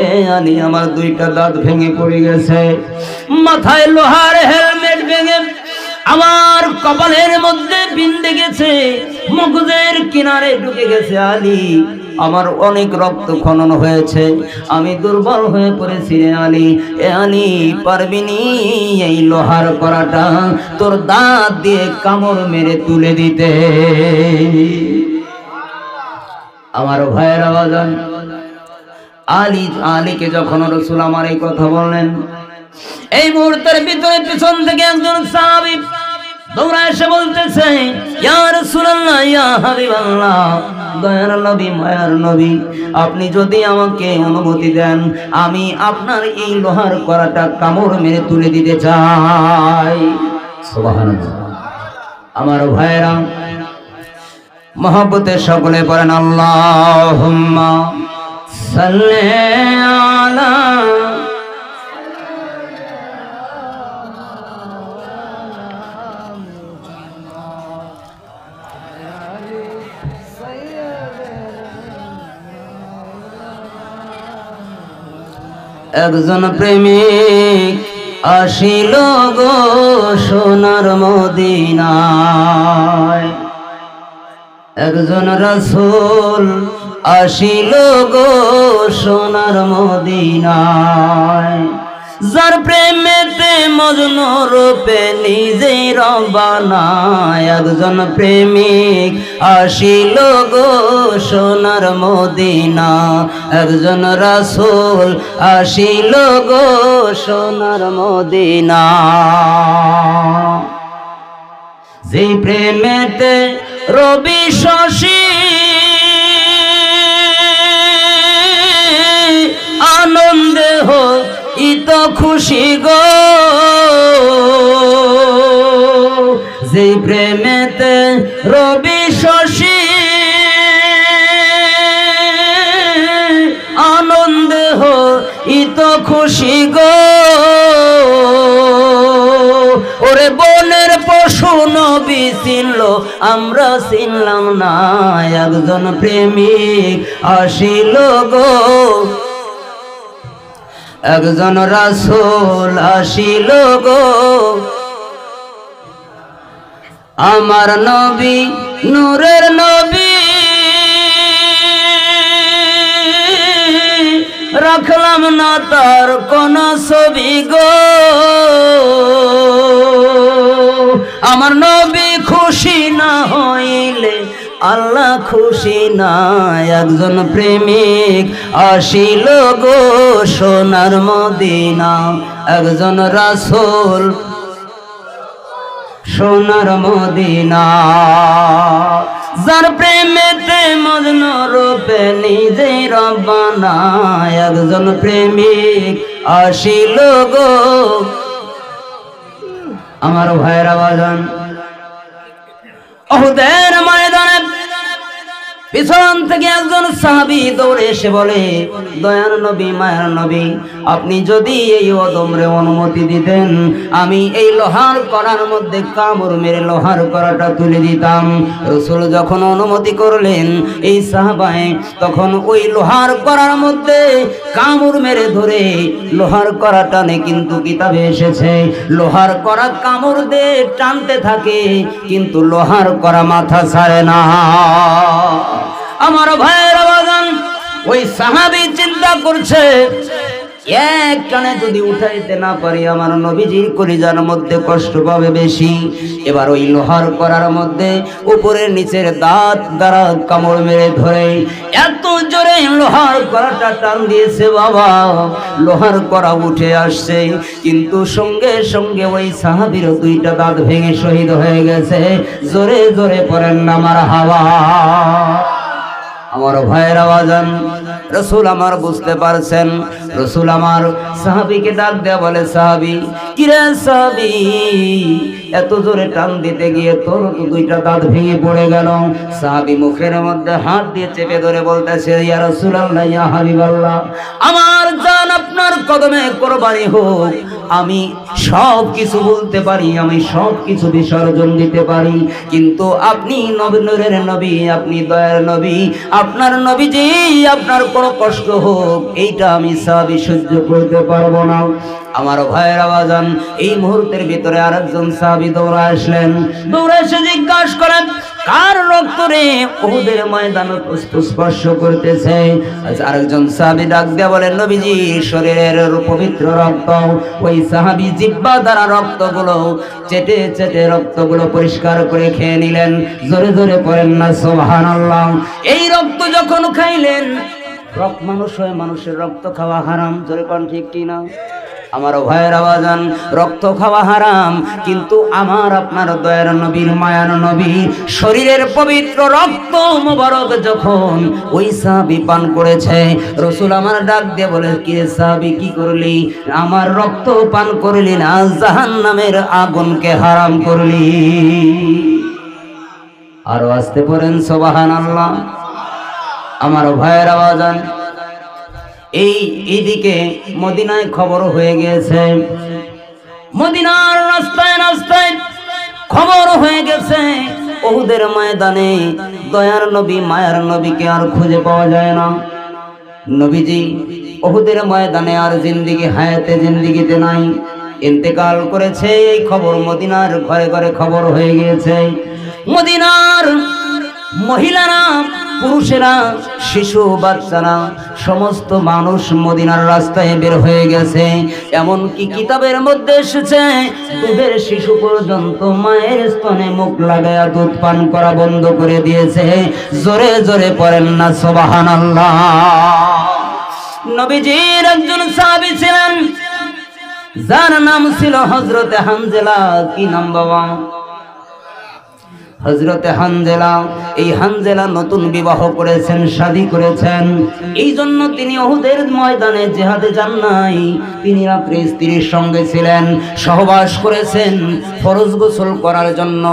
এ আলী, আমার দুইটা দাঁত ভেঙে পড়ে গেছে, মাথায় লোহার হেলমেট ভেঙে আমার কপালের মধ্যে বিন্দে গেছে, মগজের কিনারে ঢুকে গেছে। আলী, আমার অনেক রক্ত খনন হয়েছে, আমি দুর্বল হয়ে পড়েছি রে আলী। এ আলী, পারবিনি এই লোহার কড়াটা তোর দাঁত দিয়ে কামড় মেরে তুলে দিতে? আমার ভাইয়ের আওয়াজ, আলীকে যখন রাসূল আমার এই কথা বললেন, এই মুহূর্তের ভিতরে পিছন থেকে একজন সাহাবী দৌড়ায় এসে বলতেছে, ইয়া রাসূলুল্লাহ, ইয়া হাবিবাল্লাহ, দয়ার নবী, মায়ার নবী, আপনি যদি আমাকে অনুমতি দেন, আমি আপনার এই লোহার কড়াটা কামড় মেরে তুলে দিতে চাই। সুবহানাল্লাহ। আমার ভাইরা, মহব্বতে সকলে পড়েন আল্লাহুম্মা সাল্লি আলা একজন প্রেমিক আসিল গো সোনার মদিনায়, একজন রাসূল আসিল গো সোনার মদিনায়, যার প্রেমেতে মজনু রূপে নিজেই রব্বানা। একজন প্রেমিক আসিল গো সোনার মদিনা, একজন রাসূল আসিল গো সোনার মদিনা। যে প্রেমেতে রবি শশী আনন্দে হোক ইত খুশি গো, যে প্রেমেতে রবি শশী আনন্দে হোক ইত খুশি গো। ওরে বনের পশু নবী চিনল, আমরা চিনলাম না। একজন প্রেমিক আসিল গো, একজন রাসূল আসিল গো, আমার নবী নূরের নবী, রাখলাম না তার কোন ছবি গো। আমার নবী খুশি না হইলে আল্লাহ খুশি না। একজন প্রেমিক আসিল গো সোনার মদিনা, একজন রাসূল সোনার মদিনা। যার প্রেমেতে মজনু রূপে নিজেই রব্বানা, একজন প্রেমিক আসিল গো। আমার ভাইরা বাজান, উহুদের ময়দানে পিছন থেকে একজন সাহাবী দৌড়ে এসে বলে, দয়ার নবী, মায়ার নবী, আপনি যদি এই অদমরে অনুমতি দিতেন, আমি এই লোহার কড়ার মধ্যে কামড় মেরে লোহার কড়াটা তুলে দিতাম। রাসূল যখন অনুমতি করলেন, এই সাহাবায়ে তখন ওই লোহার কড়ার মধ্যে কামড় মেরে ধরে লোহার কড়া টানে, কিন্তু কিতাবে এসেছে লোহার কড়া কামড় দিয়ে টানতে থাকে, কিন্তু লোহার কড়া মাথা ছাড়ে না। আমার ভাইয়ের বাগান, ওই সাহাবী চিন্তা করছে, এক টানে যদি উঠাইতে না পারি আমার নবীজির কলিজার মধ্যে কষ্ট পাবে বেশি। এবার ওই লোহার কড়ার মধ্যে উপরের নিচের দাঁত দ্বারা কামড় মেরে ধরে এত জোরে লোহার কড়াটা টান দিয়েছে বাবা, লোহার কড়া উঠে আসছে, কিন্তু সঙ্গে সঙ্গে ওই সাহাবীর দুইটা দাঁত ভেঙে শহীদ হয়ে গেছে। জোরে জোরে পড়েন না মারহাবা। আমার ভাইয়ের আওয়াজান, রাসূল আমার বুঝতে পারছেন। রাসূল আমার সাহাবীকে ডাক দেয়া বলে, সাহাবী, কিরে সাহাবী, এত জোরে টান দিতে গিয়ে তোর তো দুইটা দাঁত ভেঙে পড়ে গেল। সাহাবী মুখের মধ্যে হাত দিয়ে চেপে ধরে বলতেছে, ইয়া রাসূলুল্লাহ, ইয়া হাবিবাল্লাহ, আমার জান আপনার কদমে কুরবানি হোক। আমি সব কিছু বলতে পারি, আমি সব কিছু বিসর্জন দিতে পারি, কিন্তু আপনি নূরের নবী, আপনি দয়ার নবী, আপনার নবীজি আপনার কোনো কষ্ট হোক এইটা আমি সাহাবী সহ্য করতে পারবো না। আমার ভাইয়ের আওয়াজান, এই মুহূর্তের ভিতরে আরেকজন সাহাবী দৌড়ে আসলেন। দৌড়ে এসে জিজ্ঞাসা করেন, কার রক্ত রে উহুদের ময়দানে স্পর্শ করতেছে? আরেকজন সাহাবী ডাক দিয়ে বলেন, নবীজি শরীরের পবিত্র রক্ত। ওই সাহাবী জিহ্বা দ্বারা রক্তগুলো চেটে চেটে রক্তগুলো পরিষ্কার করে খেয়ে নিলেন। জোরে জোরে পড়েন না সুবহানাল্লাহ। এই রক্ত যখন খাইলেন, মানুষ হয়ে মানুষের রক্ত খাওয়া হারাম, জোরে কোন ঠিক কিনা? আমার ভাইয়ের আওয়াজান, রক্ত খাওয়া হারাম, কিন্তু আমার আপনার দয়ার নবীর, মায়ার নবীর শরীরের পবিত্র রক্ত মোবারক যখন ওই সাহাবী পান করেছে, রাসূল আমার ডাক দিয়ে বলে, কি সাহাবী কি করলি? আমার রক্ত পান করলি না, জাহান্নামের আগুনকে হারাম করলি। আরো আসতে পড়েন সুবহানাল্লাহ। আমার ভাইয়ের আওয়াজান, এইদিকে মদিনায় খবর হয়ে গেছে, মদিনার রাস্তায় রাস্তায় খবর হয়ে গেছে, উহুদের ময়দানে দয়ার নবী, মায়ার নবীকে আর খুঁজে পাওয়া যায় না। নবীজি উহুদের ময়দানে আর জিন্দেগি হায়াতে জিন্দেগিতে নাই, ইন্তেকাল করেছে। এই খবর মদিনার ঘরে ঘরে খবর হয়ে গিয়েছে। মদিনার মহিলারা, পুরুষেরা, শিশু, বাচ্চারা, সমস্ত মানুষ মদিনার রাস্তায় বের হয়ে গেছে। এমনকি কিতাবের মধ্যে এসেছে, দুধের শিশু পর্যন্ত মায়ের স্তনে মুখ লাগায়া দুধ পান করা বন্ধ করে দিয়েছে। জোরে জোরে পড়েন না সুবহানাল্লাহ। নবীজির একজন সাহাবী ছিলেন, যার নাম ছিল হযরতে হানজালা। কি নাম বাবা? হযরতে হানজালা। এই হানজালা নতুন বিবাহ করেছেন, শাদী করেছেন, এই জন্য তিনি উহুদের ময়দানে জিহাদে যান নাই। তিনি রাত্রে স্ত্রীর সঙ্গে ছিলেন, সহবাস করেছেন ফরজ গোসল করার জন্য।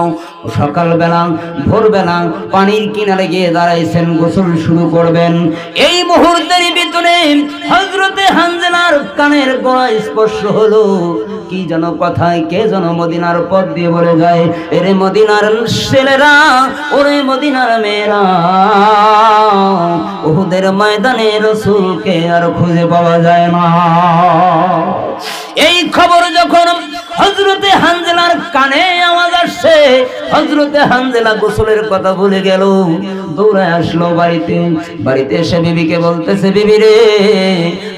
সকালবেলা ভোরবেলা পানির কিনারে গিয়ে দাঁড়াইছেন, গোসল শুরু করবেন। এই মুহূর্তের ভিতরে হযরতে হানজালার কানের গোড়ায় স্পর্শ হলো। কি যেন কথায় কে যেন মদিনার পথ দিয়ে বলে যায়, এরে মদিনার ছেলেরা, ওরে মদিনার মেয়েরা, উহুদের ময়দানে রাসূলকে আর খুঁজে পাওয়া যায় না। এই খবর যখন হযরতে হানজালার কানে আওয়াজ আসছে, হযরতে হানজালা গোসলের কথা ভুলে গেল, দৌড়ায় আসলো বাড়িতে। বাড়িতে এসে বিবিকে বলতেছে, বিবি রে,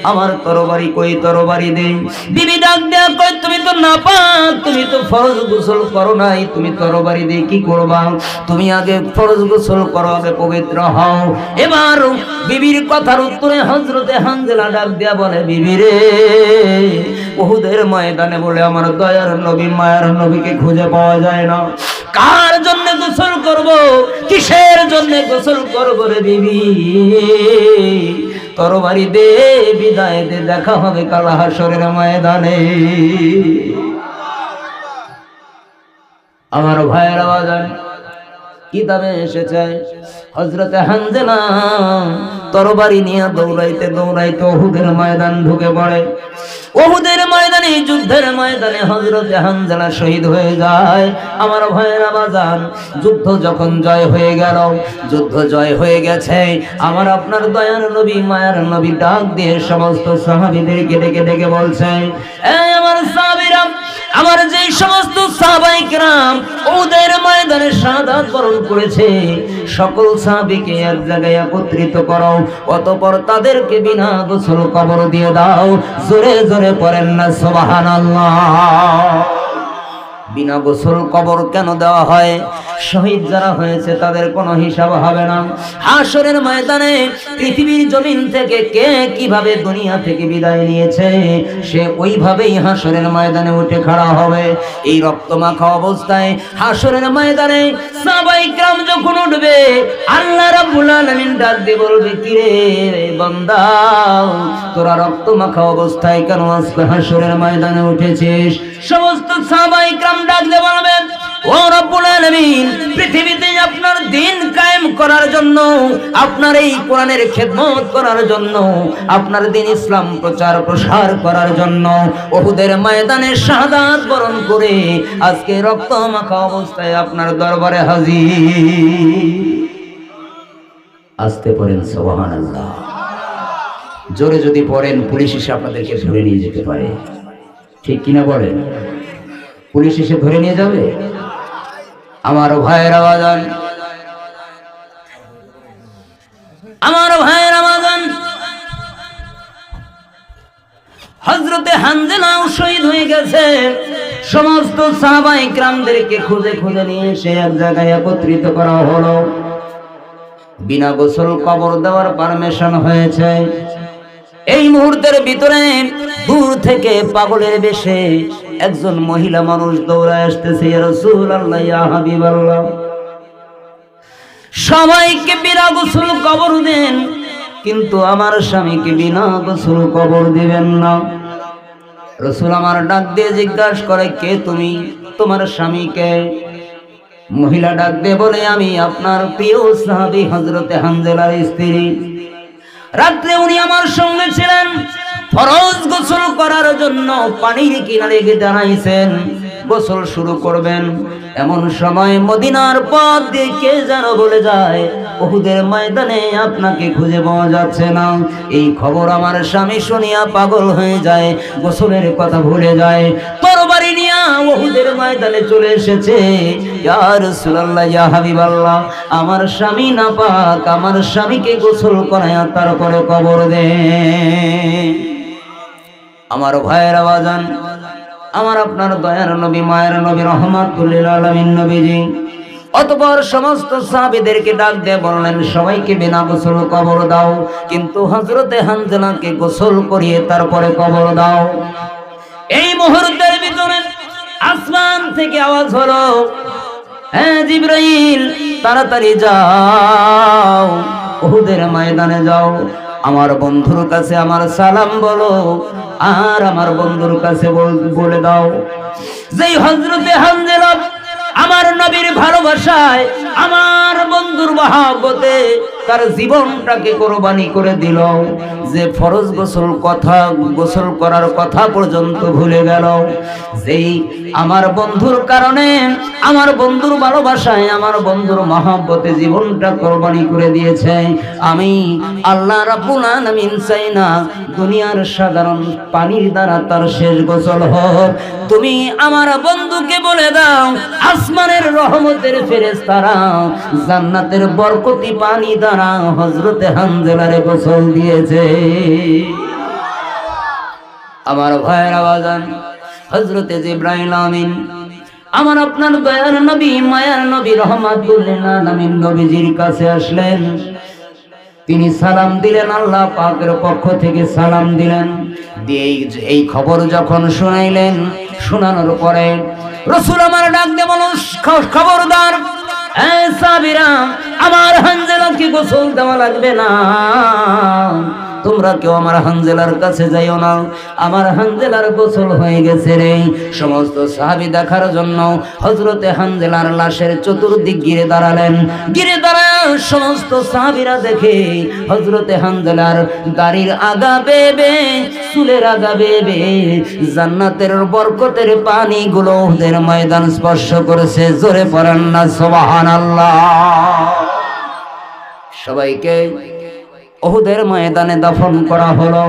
আমার তরবারি কই, তরবারি দে। বিবি ডাক দেয়া কই, তুমি তো নাপাক, তুমি তো ফরজ গোসল করো নাই, তুমি তরবারি দিয়ে কি করবা? তুমি আগে ফরজ গোসল করো, আগে পবিত্র হও। এবার বিবির কথার উত্তরে হযরতে হানজালা ডাক দেয়া বলে, বিবি রে, উহুদের ময়দানে বলে আমার দয়ার নবী মায়ার নবীকে খুঁজে পাওয়া যায় না। কার জন্য গোসল করব, কিসের জন্য গোসল করব রে বিবি? তরবারি দে, বিদায় দে, দেখা হবে কাল হাসরের ময়দানে। আমার ভাইয়ের আওয়াজ কিতাবে এসেছে হযরতে হানজালা তরবারি নিয়ে দৌড়াইতে দৌড়াইতে উহুদের ময়দান ঢুকে পড়ে। উহুদের ময়দানে, যুদ্ধের ময়দানে হযরতে হানজালা শহীদ হয়ে যায়। আমার ভাইয়ের আওয়াজ, যুদ্ধ যখন জয় হয়ে গেল, যুদ্ধ জয় হয়ে গেছে, আমার আপনার দয়ার নবী মায়ার নবী ডাক দিয়ে সমস্ত সাহাবীদেরকে ডেকে ডেকে বলছে, এই আমার সাহাবীরা, আমার যেই সমস্ত সাহাবায়ে কেরাম উহুদের ময়দানে শাহাদাত বরণ করেছে, সকল সাহাবীকে এক জায়গায় একত্রিত করো, অতঃপর তাদেরকে বিনা গোসল কবর দিয়ে দাও। জোরে জোরে পড়েন না সুবহানাল্লাহ। বিনা গোসল কবর কেন দেওয়া হয়? শহীদ যারা হয়েছে তাদের কোনো হিসাব হবে না। হাসরের ময়দানে পৃথিবীর জমিন থেকে কে কিভাবে দুনিয়া থেকে বিদায় নিয়েছে, সে ওইভাবেই হাসরের ময়দানে উঠে খাড়া হবে। এই রক্তমাখা অবস্থায় হাসরের ময়দানে সাহাবায়ে কেরাম যখন উঠবে, আল্লাহ রাব্বুল আলামিন ডাক দিয়ে বলবে, কি রে বান্দা, তোরা রক্তমাখা অবস্থায় কেন আজকে হাসরের ময়দানে উঠেছিস? সমস্ত সাহাবায়ে কেরাম ডাক দিয়ে বলবেন, ও রব্বুল আলামিন, পৃথিবীতে আপনার দ্বীন কায়েম করার জন্য, আপনার এই কোরআনের খেদমত করার জন্য, আপনার দ্বীন ইসলাম প্রচার প্রসার করার জন্য উহুদের ময়দানে শাহাদাত বরণ করে আজকে রক্তমাখা অবস্থায় আপনার দরবারে হাজির। আস্তে পড়েন সুবহানাল্লাহ। জোরে যদি পড়েন পুলিশ এসে আপনাদেরকে ধরে নিয়ে যেতে পারে, ঠিক কিনা বলেন? পুলিশ এসে ধরে নিয়ে যাবে? আমার ভাইয়ের আওয়াজ, আমার ভাইয়ের আওয়াজ, হযরতে হানজালাও শহীদ হয়ে গেছে। সমস্ত সাহাবায়ে কেরামদেরকে খুঁজে খুঁজে নিয়ে এসে এক জায়গায় একত্রিত করা হলো। বিনা গোসল কবর দেওয়ার পারমিশন হয়েছে। এই মুহূর্তের ভিতরে দূর থেকে পাগলের বেশে একজন মহিলা মানুষ দৌড়ায় আসতেছে, ইয়া রাসূলুল্লাহ, ইয়া হাবিবাল্লাহ, সবাইকে বিনা গোসল কবর দেন, কিন্তু আমার স্বামীকে বিনা গোসল কবর দিবেন না। রাসূল আমার ডাক দিয়ে জিজ্ঞাসা করে, কে তুমি? তোমার স্বামীকে? মহিলা ডাক দিয়ে বলে, আমি আপনার প্রিয় সাহাবী হযরতে হানজালার স্ত্রী। রাত্রে উনি আমার সঙ্গে ছিলেন, ফরজ গোসল করার জন্য পানির কিনারে গিয়ে দাঁড়াইছেন, গোসল শুরু করবেন। এমন সময় মদিনার পথ দিয়ে কে যেন বলে যায়, উহুদের ময়দানে আপনাকে খুঁজে পাওয়া যাচ্ছে না। এই খবর আমার স্বামী শুনিয়া পাগল হয়ে যায়, গোসলের কথা ভুলে যায়, তরবারি নিয়ে উহুদের ময়দানে চলে এসেছে। ইয়া রাসূলুল্লাহ, ইয়া হাবিবাল্লাহ, আমার স্বামী নাপাক, আমার স্বামীকে গোসল করায়া তারপরে কবর দে। আমার ভাইয়ের আওয়াজ, আমার আপনার দয়ার নবী মায়ের নবী রহমাতুল লিল আলামিন নবীজি অতঃপর সমস্ত সাহাবীদেরকে ডাক দিয়ে বললেন, সবাইকে বিনা গোসল কবর দাও, কিন্তু হযরতে হানজালাকে গোসল করিয়ে তারপরে কবর দাও। এই মুহূর্তের ভিতরে আসমান থেকে আওয়াজ হলো, হ্যাঁ জিবরাইল, তাড়াতাড়ি যাও, উহুদের ময়দানে যাও, আমার বন্ধুর কাছে আমার সালাম বলো, আর আমার বন্ধুর কাছে বলে দাও, যেই হযরতে হানজালা আমার নবীর ভালোবাসায়, আমার বন্ধুর মহব্বতে তার জীবনটাকে কুরবানি করে দিল, যে ফরজ গোসল করার কথা পর্যন্ত ভুলে গেল, যেই আমার বন্ধুর কারণে, আমার বন্ধুর ভালোবাসায়, আমার বন্ধুর মহব্বতে জীবনটা কুরবানি করে দিয়েছে, আমি আল্লাহ রাব্বুল আলামিন চাই না দুনিয়ার সাধারণ পানির দ্বারা তার শেষ গোসল হোক। তুমি আমার বন্ধুকে বলে দাও, আসমানের রহমতের ফেরেশতারা জান্নাতের বরকতি পানি দ্বারা হযরতে হানজালারে গোসল দিয়েছে। আমার ভাইয়ের আওয়াজ, হযরতে জিবরাইল আমিন আমার আপনার দয়ার নবী মায়ার নবী রহমাতুল লিল আলামিন নবীজির কাছে আসলেন। তিনি সালাম দিলেন, আল্লাহ পাকের পক্ষ থেকে সালাম দিলেন। দিয়ে এই খবর যখন শুনাইলেন, শোনানোর পরে রাসূল আমার ডাক দিয়ে বলল, খবরদার এই সাহাবীরা, আমার হানজালাকে গোসল দেওয়া লাগবে না, তোমরা কেউ আমার হানজালার কাছে যাইও না, আমার হানজালার গোসল হয়ে গেছে রে। সমস্ত সাহাবী দেখার জন্য হযরতে হানজালার লাশের চতুর্দিক ঘিরে দাঁড়ালেন। ঘিরে দাঁড়ায় সমস্ত সাহাবীরা দেখে হযরতে হানজালার দাড়ির আগা বেবে, চুলের আগা বেবে জান্নাতের বরকতের পানিগুলো ওদের ময়দান স্পর্শ করেছে। জোরে পড়েন না সুবহানাল্লাহ। সবাইকে উহুদের ময়দানে দাফন করা হলো।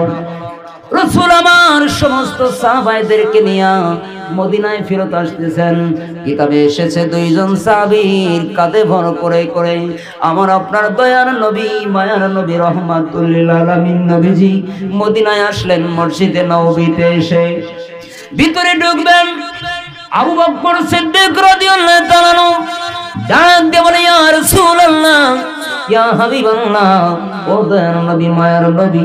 রাসূল আমার সমস্ত সাহাবাদেরকে নিয়ে মদিনায় ফেরত আসতেছেন। কিতাবে এসেছে দুইজন সাহাবীর কাঁধে ভর করে করে আমার আপনার দয়ার নবী, মায়ার নবী, রহমাতুল লিল আলামিন নবীজি মদিনায় আসলেন। মসজিদে নববীতে এসে ভিতরে ঢুকবেন, আবু বকর সিদ্দিক রাদিয়াল্লাহু তাআলা ডাক দিয়ে বলে, ইয়া রাসূলুল্লাহ, ইয়া হাবিবাল্লাহ, ও দয়ার নবী, মায়ার নবী,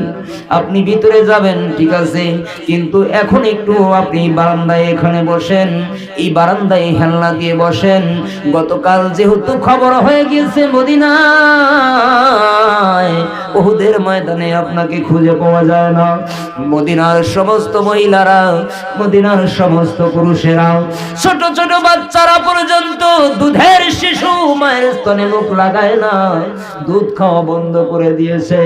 আপনি ভিতরে যাবেন ঠিক আছে, কিন্তু এখন একটু আপনি বারান্দায় এখানে বসেন, এই বারান্দায় হেলনা দিয়ে বসেন। গতকাল যেহেতু খবর হয়ে গিয়েছে মদিনায় উহুদের ময়দানে আপনাকে খুঁজে পাওয়া যায় না, মদিনার সমস্ত মহিলারা, মদিনার সমস্ত পুরুষেরা, ছোট ছোট বাচ্চারা পর্যন্ত দুধের শিশু মায়ের স্তনে মুখ লাগায় না, দুধ খাওয়া বন্ধ করে দিয়েছে।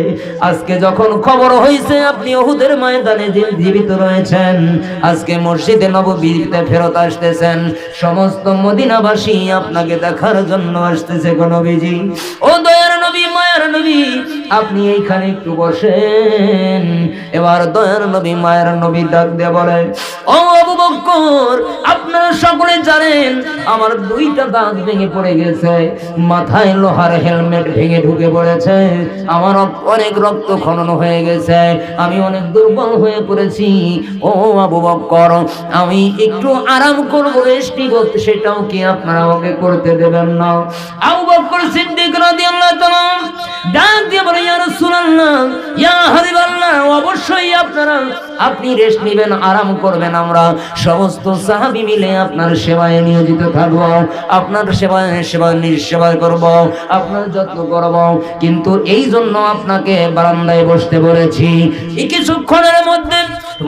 আজকে যখন খবর হয়েছে আপনি উহুদের ময়দানে জীবিত রয়েছেন, আজকে মসজিদে নববীতে ফেরত আসতেছেন, সমস্ত মদিনাবাসী আপনাকে দেখার জন্য আসতেছে গো নবীজি। ও দয়ার নবী, মায়ার নবী, আপনি এইখানে একটু বসেন। এবার দয়ার নবী, মায়ার নবী ডাক দিয়ে বলে, ও আবু বকর, আপনারা সকলে জানেন আমার দুইটা দাঁত ভেঙে পড়ে গেছে, মাথায় লোহার হেলমেট ভেঙে ঢুকে পড়েছে, আমার অনেক রক্ত খনন হয়ে গেছে, আমি অনেক দুর্বল হয়ে পড়েছি। ও আবু বকর, আমি একটু আরাম করব, রেস্টি করতে, সেটাও কি আপনারা আমাকে করতে দেবেন না? আবু বকর সিদ্দিক রাদিয়াল্লাহু তাআলা ডাক দিয়ে বলে, ইয়া রাসূলুল্লাহ, ইয়া হাবিবাল্লাহ, অবশ্যই আপনি রেস্ট নেবেন, আরাম করবেন, আমরা সমস্ত সাহাবী মিলে আপনার সেবায় নিয়োজিত থাকবো, আপনার সেবা করব, আপনার যত্ন করব, কিন্তু এই জন্য আপনাকে বারান্দায় বসতে বলেছি। এই কিছুক্ষণের মধ্যে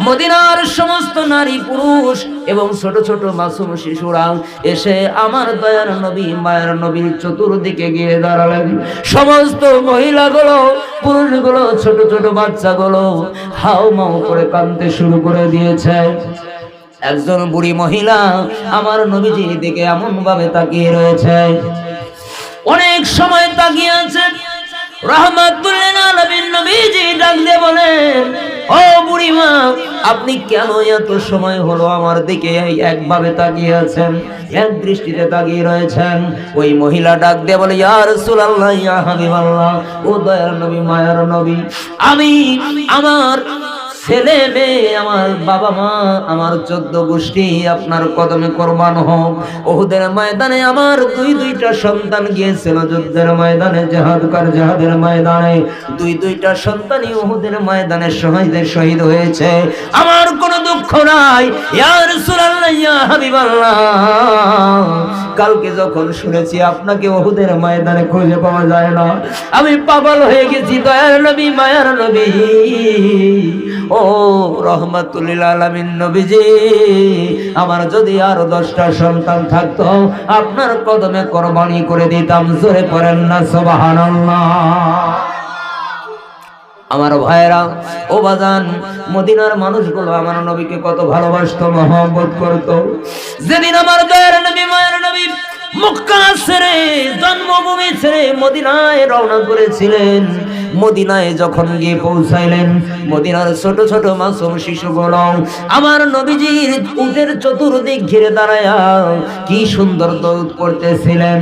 মদিনার সমস্ত নারী পুরুষ এবং ছোট ছোট মাসুম শিশুরা এসে আমার দয়ার নবী, মায়ের নবীর চতুর্দিকে গিয়ে দাঁড়ালেন। সমস্ত মহিলাগুলো, পুরুষগুলো, ছোট ছোট বাচ্চাগুলো হাউ মাউ করে কাঁদতে শুরু করে দিয়েছে। একজন বুড়ি মহিলা আমার নবীজির দিকে এমন ভাবে তাকিয়ে রয়েছে, অনেক সময় তাকিয়ে আছে। রাহমাতুল লিল আলামিন নবীজি ডাক দিয়ে বলেন, ও বুড়ি মা, আপনি কেন এত সময় হলো আমার দিকে একভাবে তাকিয়ে আছেন, এক দৃষ্টিতে তাকিয়ে রয়েছেন? ওই মহিলা ডাক দিয়ে বলে, ইয়া রাসূলুল্লাহ, ইয়া হাবিবাল্লাহ, ও দয়ার নবী, মায়ার নবী, আমি আমার ছেলে মেয়ে, আমার বাবা মা, আমার 14 গোষ্ঠী আপনার কদমে কোরবান হোক। উহুদের ময়দানে আমার দুইটা সন্তান গিয়েছিল যুদ্ধের ময়দানে, জিহাদের ময়দানে দুইটা সন্তানই উহুদের ময়দানে শহীদ হয়েছে। আমার কোনো দুঃখ নাই ইয়া রাসূলুল্লাহ, ইয়া হাবিবাল্লাহ, কালকে যখন শুনেছি আপনাকে উহুদের ময়দানে খুঁজে পাওয়া যায় না, আমি পাগল হয়ে গেছি। দয়ার নবী, মায়ার নবী, ও রহমাতুল লিল আলামিন নবীজি, আমার যদি আরো 10টা সন্তান থাকতো আপনার কদমে কোরবানি করে দিতাম। জোরে পড়েন না সুবহানাল্লাহ। আমার ভাইরা, ও বাজান, মদিনার মানুষগুলো আমার নবীকে কত ভালোবাসতো, মহব্বত করত। যেদিন আমার দয়ার নবী, মায়ের নবী মক্কা ছেড়ে, জন্মভূমি ছেড়ে মদিনায় রওনা করেছিলেন, মদিনায় যখন গিয়ে পৌঁছাইলেন, মদিনার ছোট ছোট মাসুম শিশুগুলো আমার নবীজির উটের চতুর্দিক ঘিরে দাঁড়ায়া কি সুন্দর দৌড় করতেছিলেন।